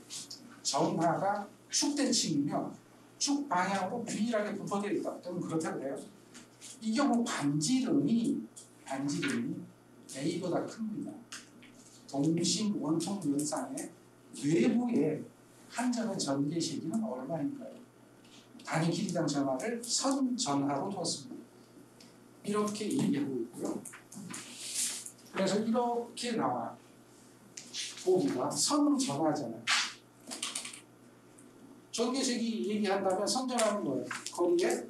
전하가 축대칭이며 축 방향으로 균일하게 분포되어 있다. 또는 그렇다고 해요. 이 경우 반지름이 A보다 큽니다. 동심 원통 면상의 외부의 한 점의 전개 시기는 얼마인가요? 단위 길이당 전하를 선 전하로 두었습니다. 이렇게 얘기하고 있고요. 그래서 이렇게 나와 보기가 선 전하잖아요. 전개색이 얘기한다면 선전하는 거예요. 거리에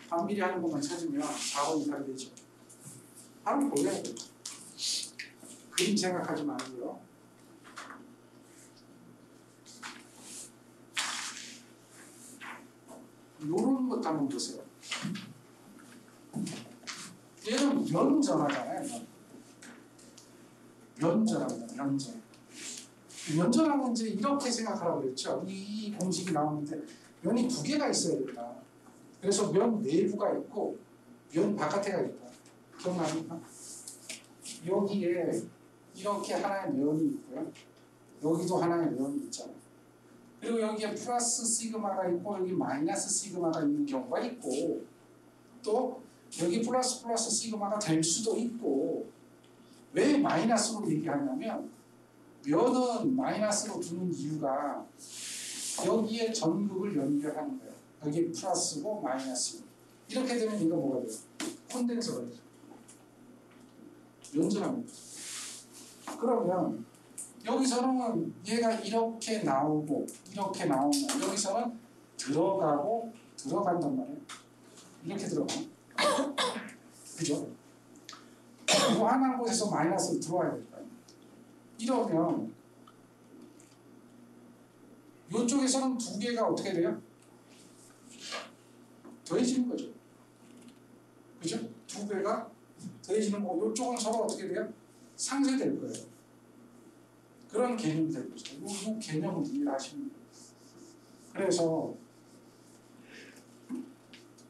반비례 하는 것만 찾으면 4번이 답이 되죠. 바로 보여야 돼요. 그림 생각하지 말고요. 요런 것도 한번 보세요. 얘는 면전하잖아요. 면전하잖아요. 면전. 면전하면 이제 이렇게 생각하라고 그랬죠. 이 공식이 나오는데 면이 두 개가 있어야 된다. 그래서 면 내부가 있고 면 바깥에가 있다. 기억납니까? 여기에 이렇게 하나의 면이 있고요. 여기도 하나의 면이 있잖아요. 그리고 여기에 플러스 시그마가 있고 여기 마이너스 시그마가 있는 경우가 있고 또 여기 플러스 시그마가 될 수도 있고 왜 마이너스로 얘기하냐면 면은 마이너스로 두는 이유가 여기에 전극을 연결하는 거예요. 여기 플러스고 마이너스고 이렇게 되면 이거 뭐가 돼요? 콘덴서가 되죠. 면전합니다. 그러면 여기서는 얘가 이렇게 나오고 이렇게 나오면 여기서는 들어가고 들어간단 말이에요. 이렇게 들어가. 그죠? 무한한 곳에서 마이너스로 들어와야 될 거예요. 이러면 이쪽에서는 두 개가 어떻게 돼요? 더해지는 거죠. 그죠? 두 개가 더해지는 거고 이쪽은 서로 어떻게 돼요? 상쇄될 거예요. 그런 개념이 될 거죠. 이 개념을 이해하시면 돼요. 그래서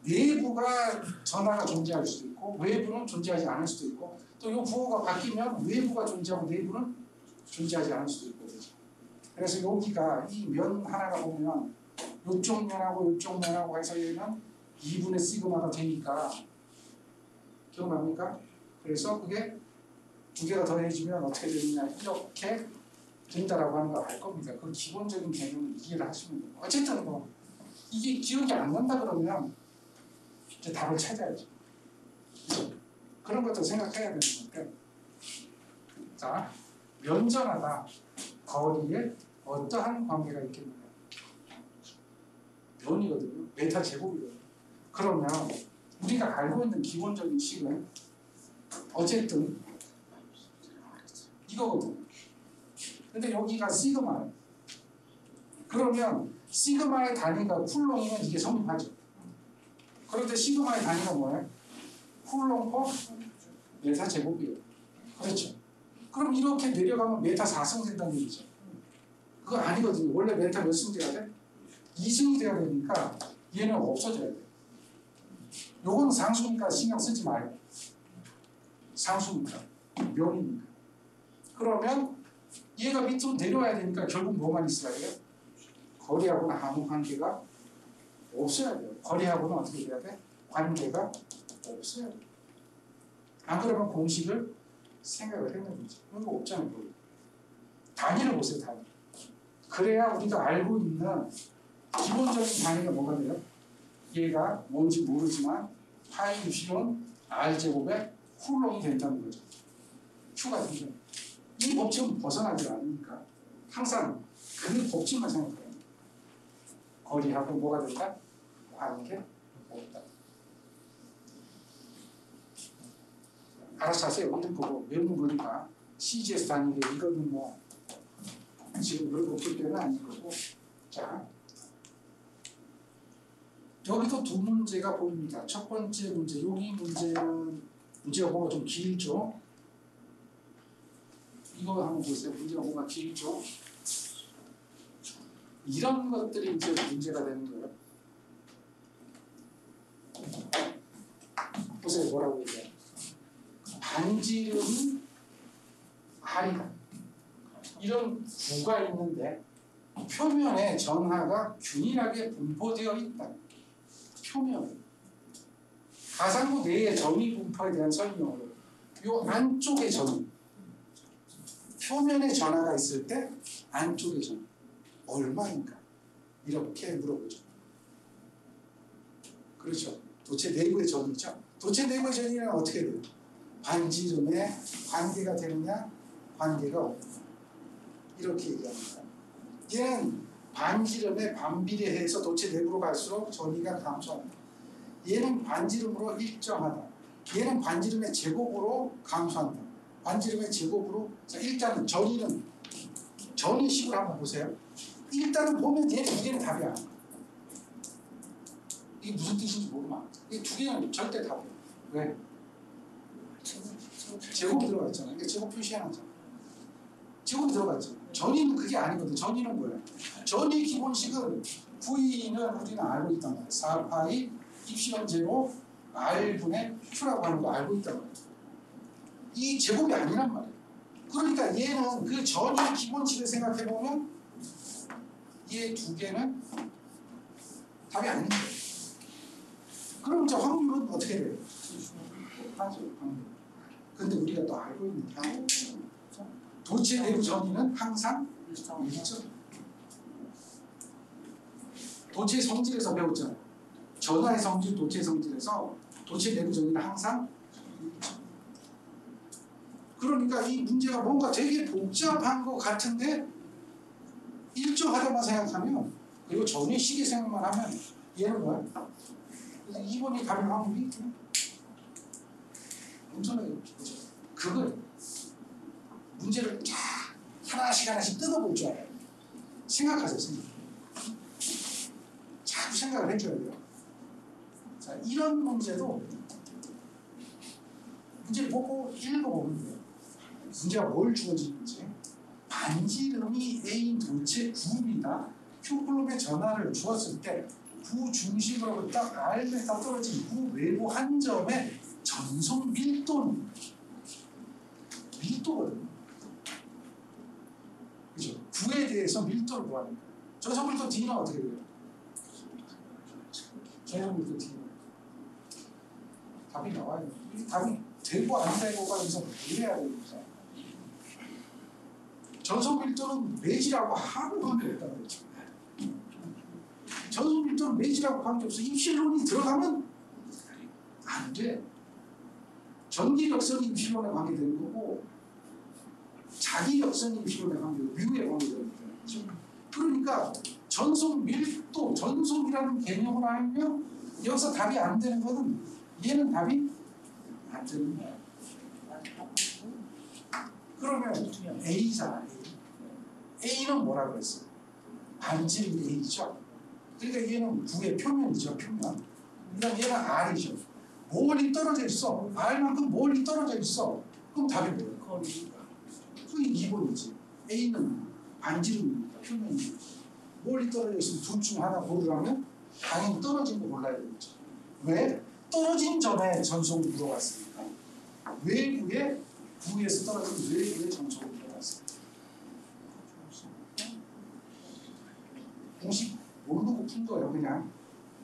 내부가 전하가 존재할 수도 있고 외부는 존재하지 않을 수도 있고 또 이 부호가 바뀌면 외부가 존재하고 내부는 존재하지 않을 수도 있고 그렇죠. 그래서 여기가 이 면 하나가 보면 이쪽 면하고 이쪽 면하고 해서 얘는 2분의 시그마가 되니까 기억납니까? 그래서 그게 두 개가 더해지면 어떻게 되느냐 이렇게 된다라고 하는 걸 알 겁니다. 그 기본적인 개념을 이해를 하시면 돼요. 어쨌든 뭐 이게 기억이 안 난다 그러면 이제 답을 찾아야죠. 그렇죠? 그런 것도 생각해야 되는 건데 자, 면전하다 거리에 어떠한 관계가 있겠느냐 면이거든요. 메타 제곱이거든요. 그러면 우리가 알고 있는 기본적인 식은 어쨌든 이거거든요. 근데 여기가 시그마예요. 그러면 시그마의 단위가 쿨롱이면 이게 성립하죠. 그런데 시그마의 단위가 뭐예요? 쿨롱 퍼 메타 제곱이에요. 그렇죠. 그럼 이렇게 내려가면 메타 4승 된다는 얘기죠. 그거 아니거든요. 원래 메타 몇 승 돼야 돼? 2승이 돼야 되니까 얘는 없어져야 돼. 요건 상수니까 신경 쓰지 마요. 상수니까. 면이니까. 그러면 얘가 밑으로 내려와야 되니까 결국 뭐만 있어야 돼요? 거리하고는 아무 관계가 없어야 돼요. 거리하고는 어떻게 돼야 돼? 관계가 없어야 돼요. 안 그러면 공식을 생각을 했는 거죠. 이거 없잖아요. 단위를 보세요. 단위. 그래야 우리가 알고 있는 기본적인 단위가 뭐가 돼요? 얘가 뭔지 모르지만 파이 유시론 R제곱에 쿨롱이 된다는 거죠. Q가 된다. 이 법칙은 벗어나지 않으니까 항상 그 법칙만 생각해요. 거리하고 뭐가 된다? 관계 없다. 알아서 하세요. 오늘 보고 외국 보니까 CGS 단위인데 이거는 뭐 지금 별거 없을 때는 아닐 거고. 자, 여기도 두 문제가 보입니다. 첫 번째 문제, 여기 문제는 문제가 뭐가 좀 길죠. 이거 한번 보세요. 문제가 뭐가 길죠. 이런 것들이 이제 문제가 되는 거예요. 보세요. 뭐라고 얘기해요. 반지름이 R이다. 이런 구가 있는데 표면에 전하가 균일하게 분포되어 있다. 표면. 가상구 내의 점이 분포에 대한 설명으로 요 안쪽의 점. 표면에 전하가 있을 때 안쪽의 점. 얼마인가? 이렇게 물어보죠. 그렇죠. 도체 내부의 점이죠. 도체 내부의 점이란 어떻게 돼요? 반지름에 관계가 되느냐? 관계가 없느냐? 이렇게 얘기합니다. 얘는 반지름에 반비례해서 도체 내부로 갈수록 전위가 감소한다. 얘는 반지름으로 일정하다. 얘는 반지름의 제곱으로 감소한다. 반지름의 제곱으로. 자, 일단은 전위식을 한번 보세요. 일단은 보면 얘 두 개는 답이야. 이게 무슨 뜻인지 모르면 이 두 개는 절대 답이야. 왜? 제곱 들어가 있잖아. 그러니까 제곱 표시해놨잖아. 제곱이 들어가 있잖아. 전위는 그게 아니거든. 전위는 뭐야? 전위 기본식은 V는 우리는 알고 있단 말이야. 4파이 입시론 제로 R분의 Q라고 하는 거 알고 있단 말이야. 이 제곱이 아니란 말이야. 그러니까 얘는 그 전위 기본식을 생각해보면 얘 두 개는 답이 아닌 거예요. 그럼 이제 확률은 어떻게 돼요? 확률. 근데 우리가 또 알고 있는 게 도체 내부 전위는 항상 1점. 도체 성질에서 배웠잖아요. 전하의 성질, 도체 성질에서 도체 내부 전위는 항상 1점. 그러니까 이 문제가 뭔가 되게 복잡한 것 같은데 일정하다만 생각하면, 그리고 전위식의 생각만 하면 얘는 뭐야? 그래서 2번이 답일 확률이 엄청나게 높죠. 그걸 문제를 쫙 하나씩 뜯어볼 줄 알아요. 생각하세요. 자꾸 생각을 해줘야 돼요. 자, 이런 문제도 문제를 보고 읽어보면 돼요. 문제가 뭘 주어지는지. 반지름이 A인 도체 구입니다. Q콜롬의 전하를 주었을 때 구 중심으로부터 R에서 떨어진 구 외부 한 점의 전송 밀도는 밀도거든요. 그죠? 구에 대해서 밀도를 구하는 거예요. 전송 밀도 D는 어떻게 돼요? 전송 밀도 D는 답이 나와요. 이 답이 되고 안 되고가 여기서 이래야 됩니다. 전송 밀도는 매지라고 하고 관계없다는 거죠. 전송 밀도는 매지라고 관계없어. 입실론이 들어가면 안 돼. 전기력선이 입실론에 관계되는 거고 자기력선이 입실론에 관계되고 뮤에 관계되는 거죠. 그러니까 전송 밀도, 전송이라는 개념을 알면 여기서 답이 안 되는 거는 얘는 답이 안 되는 거야. 그러면 A잖아. A는 뭐라고 했어? 반지름이 A죠. 그러니까 얘는 구의 표면이죠. 표면. 그다음 얘는 R이죠. 멀리 떨어져 있어. R만큼 멀리 떨어져 있어. 그럼 답이 뭐예요? 거리. 그게 2번이지. A는 반지름이니까 표면이니까. 멀리 떨어져 있으면 둘 중 하나 고르라면 당연히 떨어진 거 골라야 되겠죠. 왜? 떨어진 점에 전송이 들어갔으니까. 외부에 구에서 떨어진 외부에 전송이 들어갔으니까. 공식 모르고 푼 거예요. 그냥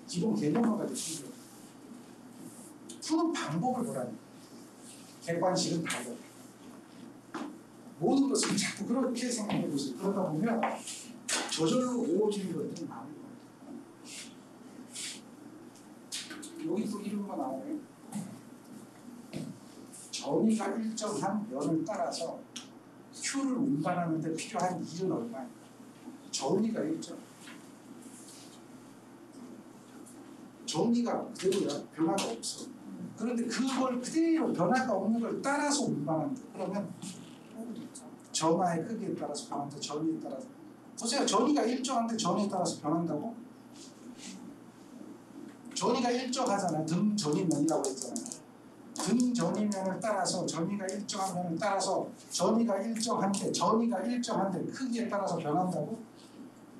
기본 개념만 가지고 푼 거예요. 푸는 방법을 보라니. 객관식은 다르다. 모든 것을 자꾸 그렇게 생각해 보세요. 그러다 보면 저절로 외워지는 것들이 많은 거예요. 여기 또 이런 거 나오네요. 전위가 일정한 면을 따라서 Q를 운반하는 데 필요한 일은 얼마예요? 전위가 일정. 전위가 그대로야. 변화가 없어. 그런데 그걸 그대로 변화가 없는 걸 따라서 운반한다. 그러면 전하의 크기에 따라서 변한다. 전위에 따라서. 보세요. 전위가 일정한데 전위에 따라서 변한다고? 전위가 일정하잖아. 등 전위면이라고 했잖아요. 등 전위면을 따라서 전위가 일정한 면을 따라서 전위가 일정한데 크기에 따라서 변한다고?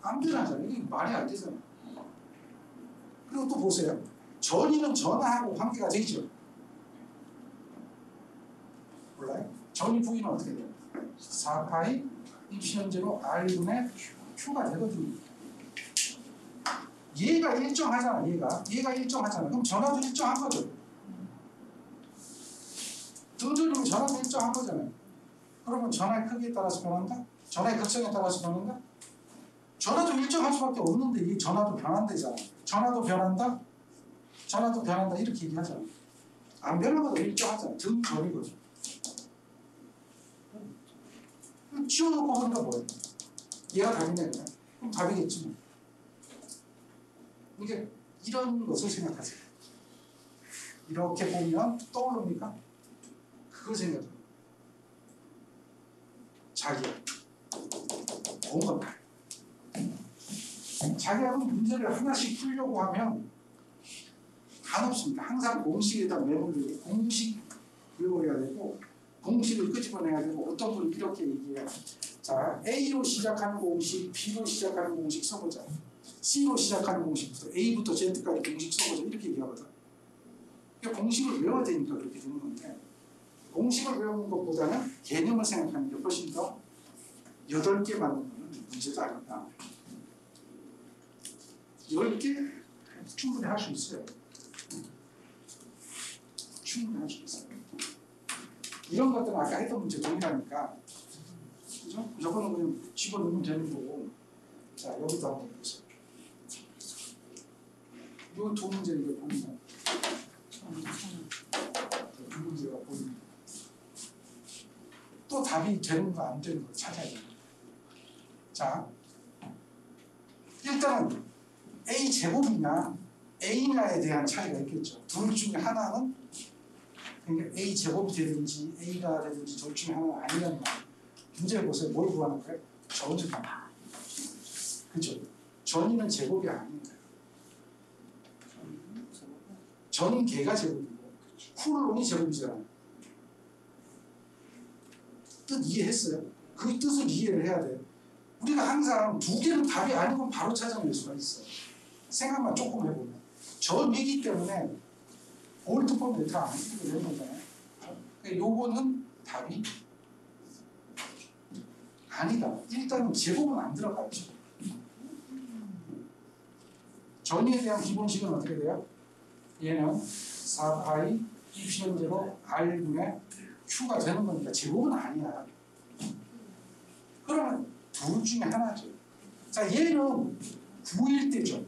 안 변하잖아. 이게 말이 안 되잖아. 그리고 또 보세요. 전위는 전하하고 관계가 되죠. 몰라요? 전위 부위는 어떻게 돼요? 4파이 입시현재로 R분의 Q가 되거든요. 얘가 일정하잖아. 얘가 일정하잖아. 그럼 전하도 일정한 거죠. 등전이면 전하도 일정한 거잖아요. 그러면 전하의 크기에 따라서 변한다? 전하의 극성에 따라서 변한다? 전하도 일정할 수밖에 없는데 이 전하도 변한대잖아. 전하도 변한다? 전하도 변한다 이렇게 얘기하잖아. 안 변하고도 일정하잖아. 등전이거든. 지워놓고 보니까 뭐예요? 얘가 답이네 그냥. 그럼 답이겠지 뭐. 그러니까 이런 것을 생각하세요. 이렇게 보면 떠오릅니까? 그걸 생각해요. 자기야. 공감. 자기하고 문제를 하나씩 풀려고 하면 한없습니다. 항상 공식에다 매몰되고 공식 외워야 되고 공식을 끄집어내야 되고 어떤 분은 이렇게 얘기해요. 자, A로 시작하는 공식, B로 시작하는 공식 써보자. C로 시작하는 공식부터 A부터 Z까지 공식 써보자. 이렇게 얘기하거든. 그러니까 공식을 외워야 되니까 그렇게 되는 건데 공식을 외우는 것보다는 개념을 생각하는 게 훨씬 더 8개 맞는 거는 문제도 아니다. 10개 충분히 할 수 있어요. 충분히 할 수 있어요. 이런 것들은 아까 했던 문제 동일하니까 그죠? 저거는 그냥 집어넣으면 되는 거고 자 여기도 한번 보세요. 이 두 문제 이거 보면 두 문제가 보이면 또 답이 되는 거 안 되는 거 찾아야 돼요. 자 일단은 A 제곱이냐 A냐에 대한 차이가 있겠죠. 둘 중에 하나는 그러니까 A 제곱이 되든지 A가 되든지 둘 중에 하나는 아니라는 말. 문제 보세요. 뭘 구하는 거예요? 전이다. 그죠? 전이는 제곱이 아닙니다. 전은 개가 제곱이고 훌론이 제곱이잖아요. 뜻 이해했어요? 그 뜻을 이해를 해야 돼요. 우리가 항상 두 개는 답이 아니면 바로 찾아낼 수가 있어요. 생각만 조금 해보면. 전이기 때문에 볼트폰 메타 안 쓰게 되는 거잖아요. 요거는 답이 아니다. 일단은 제곱은 안 들어가죠. 전이에 대한 기본식은 어떻게 돼요? 얘는 4파이 Epsilon0 R분의 Q가 되는 거니까 제곱은 아니야. 그러면 둘 중에 하나죠. 자, 얘는 9일 때죠.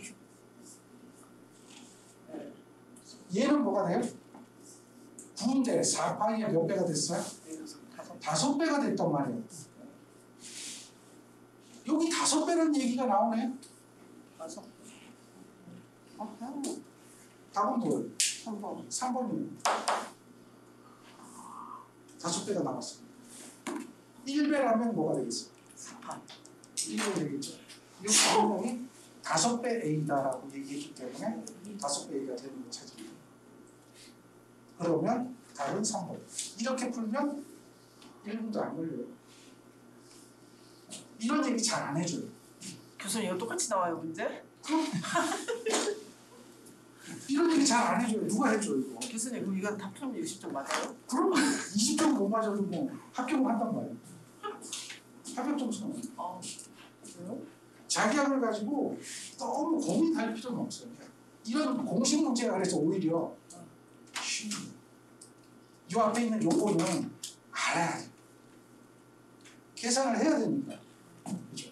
얘는 뭐가 돼요? 9인데 4파이에 몇 배가 됐어요? 5배가 됐단 말이에요. 여기 5배라는 얘기가 나오네. 5배. 답은 뭐예요? 3번. 3번이에요. 5배가 나왔습니다. 1배라면 뭐가 되겠어요? 4판. 1배 되겠죠. 이 분명히 5배 A다라고 얘기했기 때문에 5배 A가 되는 거 찾습니다. 그러면 답은 3번. 이렇게 풀면 1분도 안 걸려요. 이런 얘기 잘 안 해줘요. 교수님 이거 똑같이 나와요 문제? 이런 얘기 잘 안 해줘요. 누가 해줘요 이거? 교수님 그럼 이거 답 풀면 60점 맞아요? 그럼 20점 못 맞아도 뭐 합격을 한단 말이에요. 합격 점수는. 그래요? 자기학을 가지고 너무 고민할 필요는 없어요. 이런 공식 문제가 그래서 오히려 쉽습니다. 이 앞에 있는 요거는 알아야 돼요. 계산을 해야 되니까. 그렇죠?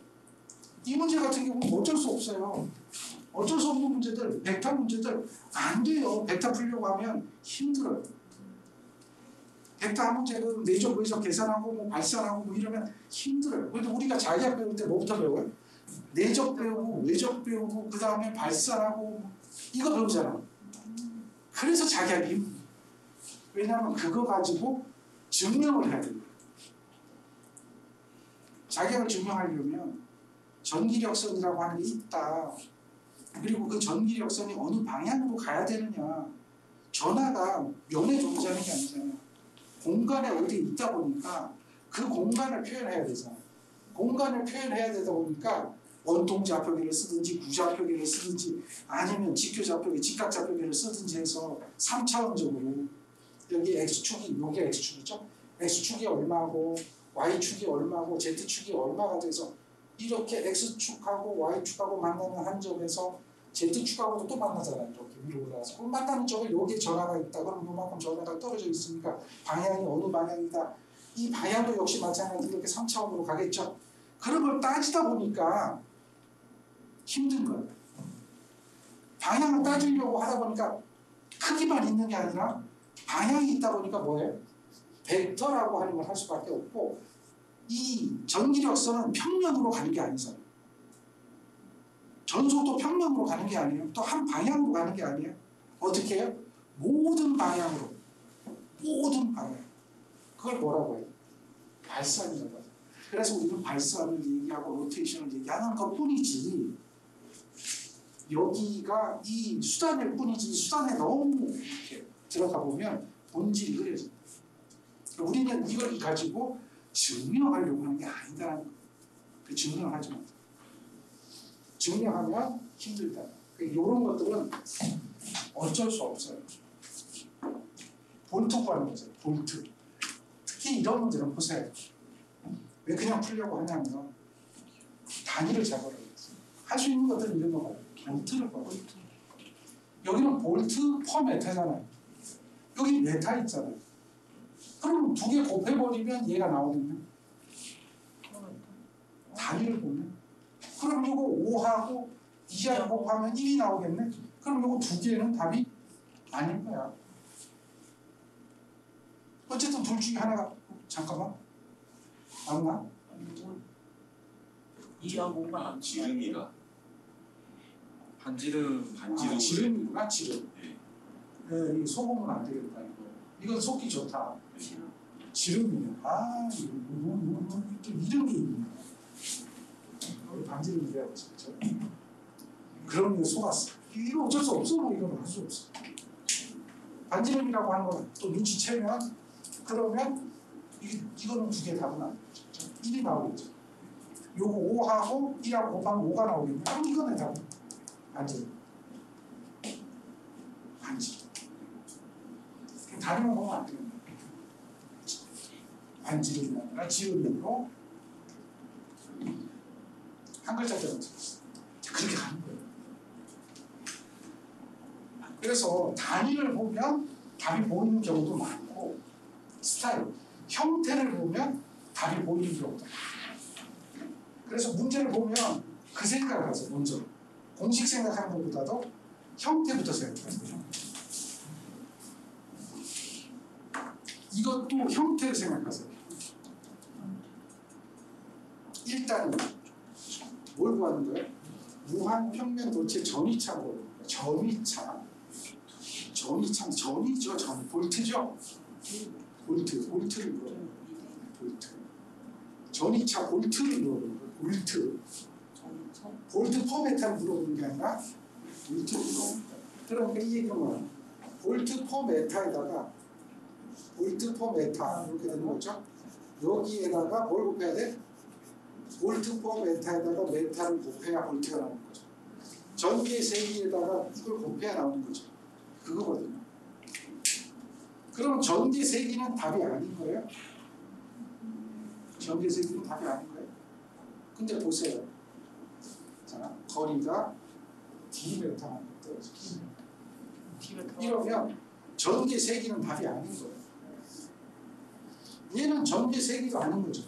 이 문제 같은 경우는 어쩔 수 없어요. 어쩔 수 없는 문제들, 벡터 문제들 안 돼요. 벡터 풀려고 하면 힘들어요. 벡터 한 문제는 내적 외적 계산하고 뭐 발산하고 뭐 이러면 힘들어요. 그런데 우리가 자기학 배울 때 뭐부터 배워요? 내적 배우고 외적 배우고 그 다음에 발산하고 이거 배우잖아. 그래서 자기학이 힘들어요. 왜냐하면 그거 가지고 증명을 해야 돼요. 자기학을 증명하려면 전기력선이라고 하는 게 있다. 그리고 그 전기력선이 어느 방향으로 가야 되느냐. 전하가 면에 존재하는 게 아니잖아요. 공간에 어디에 있다 보니까 그 공간을 표현해야 되잖아요. 공간을 표현해야 되다 보니까 원통좌표기를 쓰든지 구좌표기를 쓰든지 아니면 직교좌표기, 직각좌표기를 쓰든지 해서 3차원적으로 여기 X축이, 여기 X축이죠? X축이 얼마고 Y축이 얼마고 Z축이 얼마가 돼서 이렇게 X축하고 Y축하고 만나는 한 점에서 Z축하고도 또 만나잖아요. 이렇게 위로 올라가서. 그럼 만나는 점에 여기에 전하가 있다. 그럼 요만큼 전하가 떨어져 있으니까 방향이 어느 방향이다. 이 방향도 역시 마찬가지로 이렇게 3차원으로 가겠죠. 그런 걸 따지다 보니까 힘든 거예요. 방향을 따지려고 하다 보니까 크기만 있는 게 아니라 방향이 있다 보니까 뭐예요? 벡터라고 하는 걸 할 수밖에 없고 이 전기력선은 평면으로 가는 게 아니잖아요. 전속도 평면으로 가는 게 아니에요. 또 한 방향으로 가는 게 아니에요. 어떻게 해요? 모든 방향으로. 모든 방향. 그걸 뭐라고 해요? 발산이라고 해요. 그래서 우리는 발산을 얘기하고 로테이션을 얘기하는 것 뿐이지, 여기가 이 수단일 뿐이지, 이 수단에 너무 이렇게 들어가 보면 본질이 흐려져요. 우리는 이걸 가지고 증명하려고 하는 게 아니다라는 거예요. 그 증명하지 마. 증명하면 힘들다. 이런 것들은 어쩔 수 없어요. 볼트 구하는 거죠. 볼트. 특히 이런 문제는 보세요. 왜 그냥 풀려고 하냐면 단위를 잡아라. 할 수 있는 것들은 이런 거 봐요. 볼트를 봐요. 여기는 볼트 퍼 메타잖아요. 여기 메타 있잖아요. 그럼 두 개 곱해버리면 얘가 나오겠네. 단위를 보면. 그럼 이거 5하고 2하고 곱하면 1이 나오겠네. 그럼 이거 두 개는 답이 아닐 거야. 어쨌든 둘 중에 하나가, 잠깐만, 맞나? 2하고 5가 지름이가 반지름 아, 지름이구나, 지름. 예. 네, 이거 속으면 안 되겠다. 이건 속기 좋다. 지름. 지름이네. 아, 이거 좀 이런 게 있네. 반지름이 돼야지, 그렇죠? 그럼 이거 속았어. 이거 어쩔 수 없어. 뭐 이건 할 수 없어. 반지름이라고 하는 건 또 눈치채면, 그러면 이거는 두 개 답은 안 되죠. 1이 나오겠죠. 요거 5하고 1하고 곱하면 5가 나오겠네. 그럼 이거는 답은 반지름. 반지름. 다리만 보면 안 되겠네. 반지름이 아니라 지름으로 한 글자대로 들었어. 그렇게 가는 거예요. 그래서 단위를 보면 답이 보이는 경우도 많고, 스타일, 형태를 보면 답이 보이는 경우도 많고. 그래서 문제를 보면 그 생각을 하세요. 먼저 공식 생각하는 것보다도 형태부터 생각하세요. 이것도 형태를 생각하세요. 일단 뭘 구하는 거예요? 무한 평면 도체 전위차고, 전위차, 전이죠, 전, 볼트죠. 볼트를 물어요. 볼트. 전이차 볼트를 물어보는 거예요. 볼트 퍼 메타를 물어보는 게 아니라 볼트를 물어보는 거예요. 그러니까 이 얘기는 뭐야? 볼트 퍼 메타에다가 볼트 퍼 메타 이렇게 되는 거죠. 여기에다가 뭘 곱해야 돼? 볼트 퍼 메타에다가 메타를 곱해야 볼트가 나오는 거죠. 전기의 세기에다가 이걸 곱해야 나오는 거죠. 그거거든요. 그럼 전기 세기는 답이 아닌 거예요? 전기 세기는 답이 아닌 거예요? 근데 보세요. 자, 거리가 D베타만 떨어지겠어요. 이러면 전기 세기는 답이 아닌 거예요. 얘는 전기 세기가 아닌 거죠.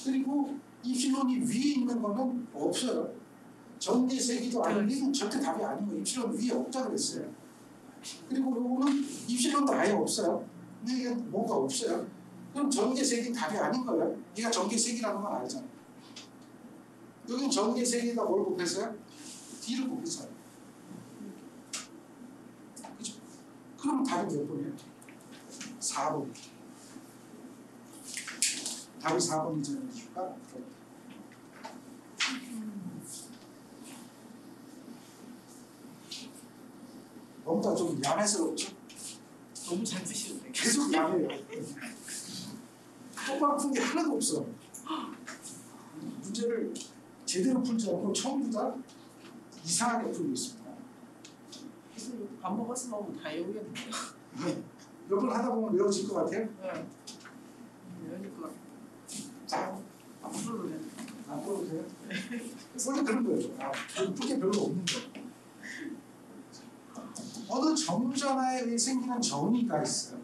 그리고 이 필론이 위에 있는 거는 없어요. 전기 세기도 아닌 얘는 절대 답이 아닌 거예요. 입실론 위에 없다 그랬어요. 그리고 요거는 입실론도 아예 없어요. 근데 이게 뭐가 없어요. 그럼 전기 세기는 답이 아닌 거예요. 얘가 전기 세기라는 건 알잖아요. 여기는 전기 세기에다 뭘 곱했어요? D를 곱했어요. 그죠? 그럼 답이 몇 번이에요? 4번. 답이 4번이라는 이유가 뭔가 좀 야매스럽죠? 너무 잘 푸시는데. 계속 야매요. 똑바로 푼 게 하나도 없어. 문제를 제대로 풀지 않고 처음부터 다 이상하게 풀고 있습니다. 밥 먹었으면 다 외우겠는데. 몇 번 하다 보면 외워질 것 같아요? 네. 외우실 것 같아요. 자, 앞으로도 돼. 안 풀어도 돼요? 원래 그런 거예요. 풀 게 별로 없는 거. 어느 점전화에 생기는 전위가 있어요.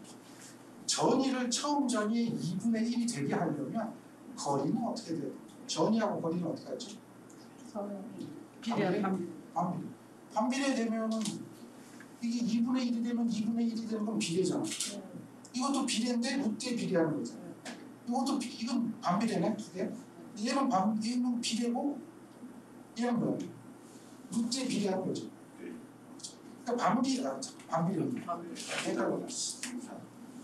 전위를 처음 전위의 2분의 1이 되게 하려면 거리는 어떻게 돼요? 전위하고 거리는 어떻게 하죠? 비례한 반비례. 반비례 되면은 이게 2분의 1이 되면 2분의 1이 되는 건 비례잖아. 이것도 비례인데 롯데 비례하는 거잖아. 이것도 이건 반비례네, 두 개. 얘는 비례고 얘는 뭐야? 루트에 비례하는 거죠. 그러니까 반비례입니다. 헷갈려.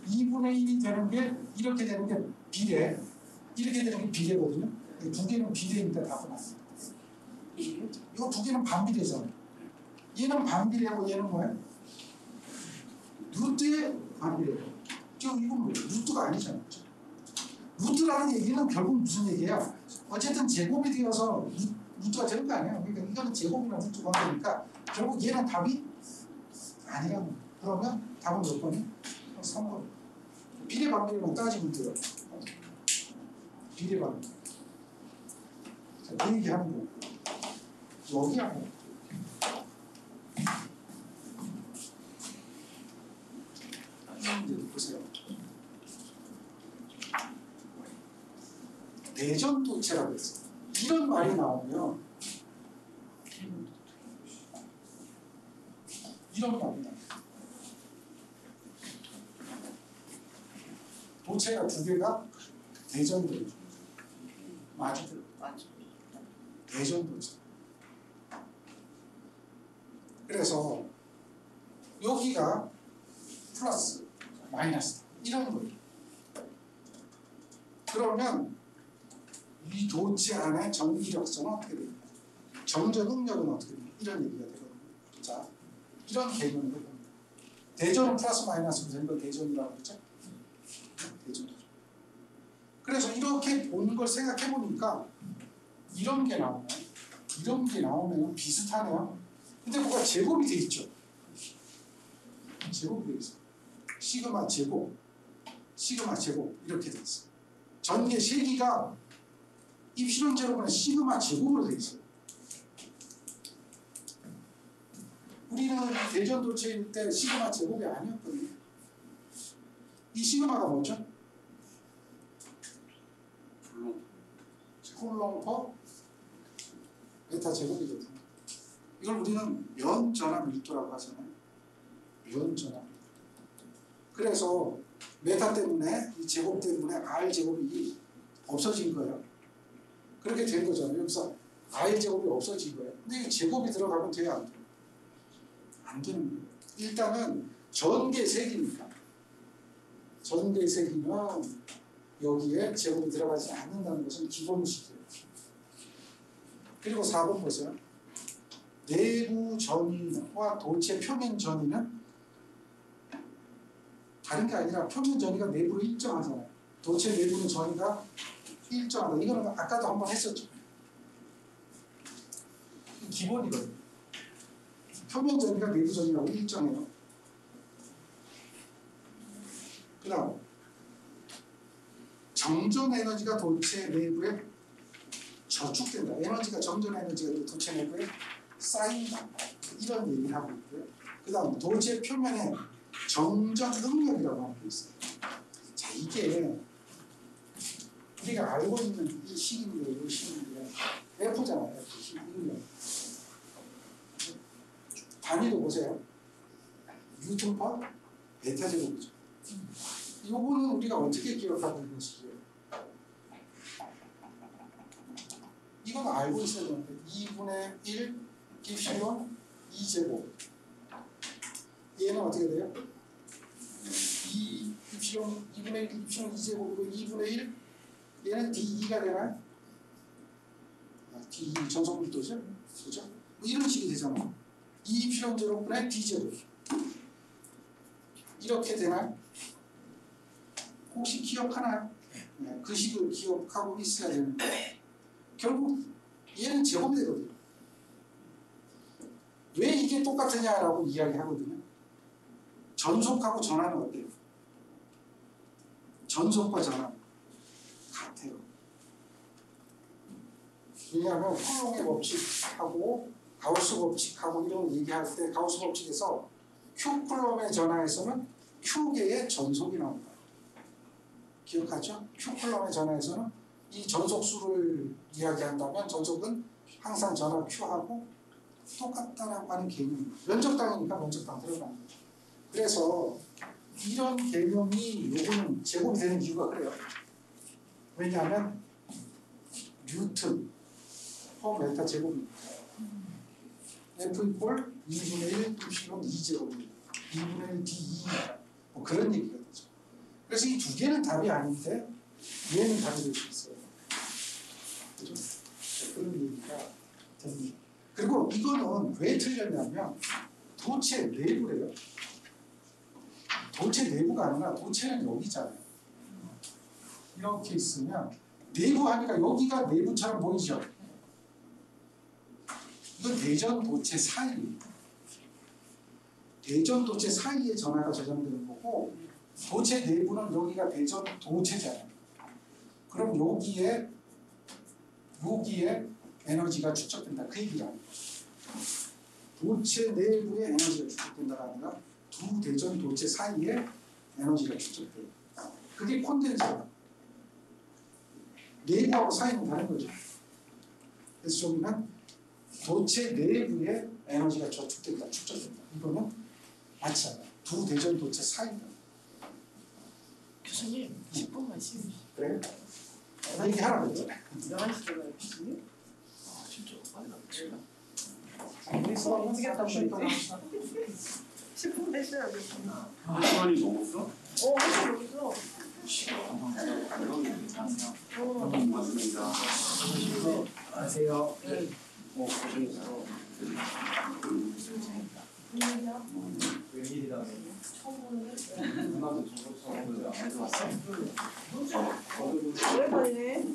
2분의 1이 되는 게 이렇게 되는 게 비례, 이렇게 되는 게 비례거든요. 이 두 개는 비례니까 답은 안 돼. 이거 두 개는 반비례잖아요. 얘는 반비례하고 얘는 뭐야? 루트의 반비례. 지금 이건 뭐야? 루트가 아니잖아요. 루트라는 얘기는 결국 무슨 얘기야? 어쨌든 제곱이 되어서 루트가 되는 거 아니야. 그러니까 이거는 제곱이나 루트 관계니까 결국 얘는 답이 아니라는 거야. 그러면 답은 몇 번이? 3번. 비례 반비례만 따지면 돼요. 비례 반비례. 그 얘기하는 거. 여기하고 이제 보세요. 대전도체라고 했어요. 이런 말이 나오면 이런 말이 나와요. 도체가 두 개가 대전도체. 맞죠? 대전도체. 그래서 여기가 플러스, 마이너스 이런 거예요. 그러면 이 도체 안에 전기력성은 어떻게 됩니까? 정전 응력은 어떻게 됩니까? 이런 얘기가 되거든요. 자, 이런 개념으로 봅니다. 대전은 플러스 마이너스로 된 걸 대전이라고 그랬죠? 대전이죠. 그래서 이렇게 보는 걸 생각해 보니까 이런 게 나오면 비슷하네요. 근데 뭐가 제곱이 돼 있죠? 제곱이 돼 있어. 시그마 제곱 이렇게 돼 있어. 전개 세기가 입실론 제로분의 시그마 제곱으로 돼 있어요. 우리는 대전도체일 때 시그마 제곱이 아니었거든요. 이 시그마가 뭐죠? 쿨롱 퍼 메타 제곱이거든요. 이걸 우리는 면전압 밀도라고 하잖아요. 면전압. 그래서 메타 때문에 이 제곱 때문에 R 제곱이 없어진 거예요. 그렇게 된 거잖아요. 여기서 R 제곱이 없어진 거예요. 근데 이 제곱이 들어가면 돼요, 안 돼요? 안 되는 거예요. 일단은 전개 세기니까. 전개 세기는 여기에 제곱이 들어가지 않는다는 것은 기본식이에요. 그리고 4번 보세요. 내부 전위와 도체 표면 전위는 다른 게 아니라 표면 전위가 내부로 일정하잖아요. 도체 내부는 전위가 일정하다. 이거는 아까도 한번 했었죠. 기본이거든요. 표면 전위가 내부 전위하고 일정해요. 그 다음 정전 에너지가 도체 내부에 저축된다. 에너지가 정전 에너지가 도체 내부에 쌓인다. 이런 얘기를 하고 있고요. 그 다음 도체 표면에 정전 응력이라고 하는 게 있어요. 자, 이게 우리가 알고 있는 이 식인데 이 식인데 F잖아요. F, 응력. 단위도 보세요. 뉴턴 퍼 베타 제곱이죠. 이거는 우리가 어떻게 기억하고 있는 식이에요? 이건 알고 있어야 되는데 2분의 1 입실론 2제곱. 얘는 어떻게 돼요? 2 입실론 2분의 1 입실론 2제곱이고 2분의 1 얘는 D2가 되나요? D2 전속밀도죠? 그죠? 뭐 이런 식이 되잖아요. 2 입실론 제곱분의 D제곱. 이렇게 되나요? 혹시 기억하나요? 네, 그 식을 기억하고 있어야 되는데 결국 얘는 제곱이 되거든요. 왜 이게 똑같으냐라고 이야기하거든요. 전속하고 전하는 어때요? 전속과 전하 같아요. 왜냐하면 쿨롱의 법칙하고 가우스 법칙하고 이런 얘기할 때 가우스 법칙에서 Q 쿨럼의 전하에서는 Q개의 전속이 나옵니다. 기억하죠? Q 쿨럼의 전하에서는 이 전속수를 이야기한다면 전속은 항상 전하 Q하고 똑같다라고 하는 개념입니다. 면적당이니까 면적당 들어가는 거죠. 그래서 이런 개념이 요거는 제곱이 되는 이유가 그래요. 왜냐하면 뉴턴 퍼 메타 제곱입니다. F 이꼴 2분의 1 입실론 2제곱입니다. 2분의 1 D2입니다. 뭐 그런 얘기가 되죠. 그래서 이 두 개는 답이 아닌데 얘는 답이 될 수 있어요. 그죠? 그런 얘기가 됩니다. 그리고 이거는 왜 틀렸냐면 도체 내부래요. 도체 내부가 아니라 도체는 여기잖아요. 이렇게 있으면 내부 하니까 여기가 내부처럼 보이죠. 이건 대전 도체 사이. 대전 도체 사이에 전하가 저장되는 거고 도체 내부는 여기가 대전 도체잖아요. 그럼 여기에 에너지가 축적된다. 그 얘기가 아니에요. 도체 내부에 에너지가 축적된다가 아니라 두 대전 도체 사이에 에너지가 축적돼요. 그게 콘덴서예요. 내부하고 사이는 다른 거죠. 그래서 저기는 도체 내부에 에너지가 저축된다, 축적된다. 이거는 맞지 않아요. 두 대전 도체 사이다. 교수님 10분만 쉬우시. 그래? 얘기하라고 했죠. 11시 전에 교수님? 아 진짜 빨리 나왔지. 수업 모르겠다고 쉬니까 그랬지. 10분 되셔야 돼. 시간이 넘었어? 한참 여기서. 고맙습니다. 안녕하세요. 네. 고생했어. 웬일이다. 처음 보는데. 누나도 저거 처음 보자. 왔어? 오랜만이네.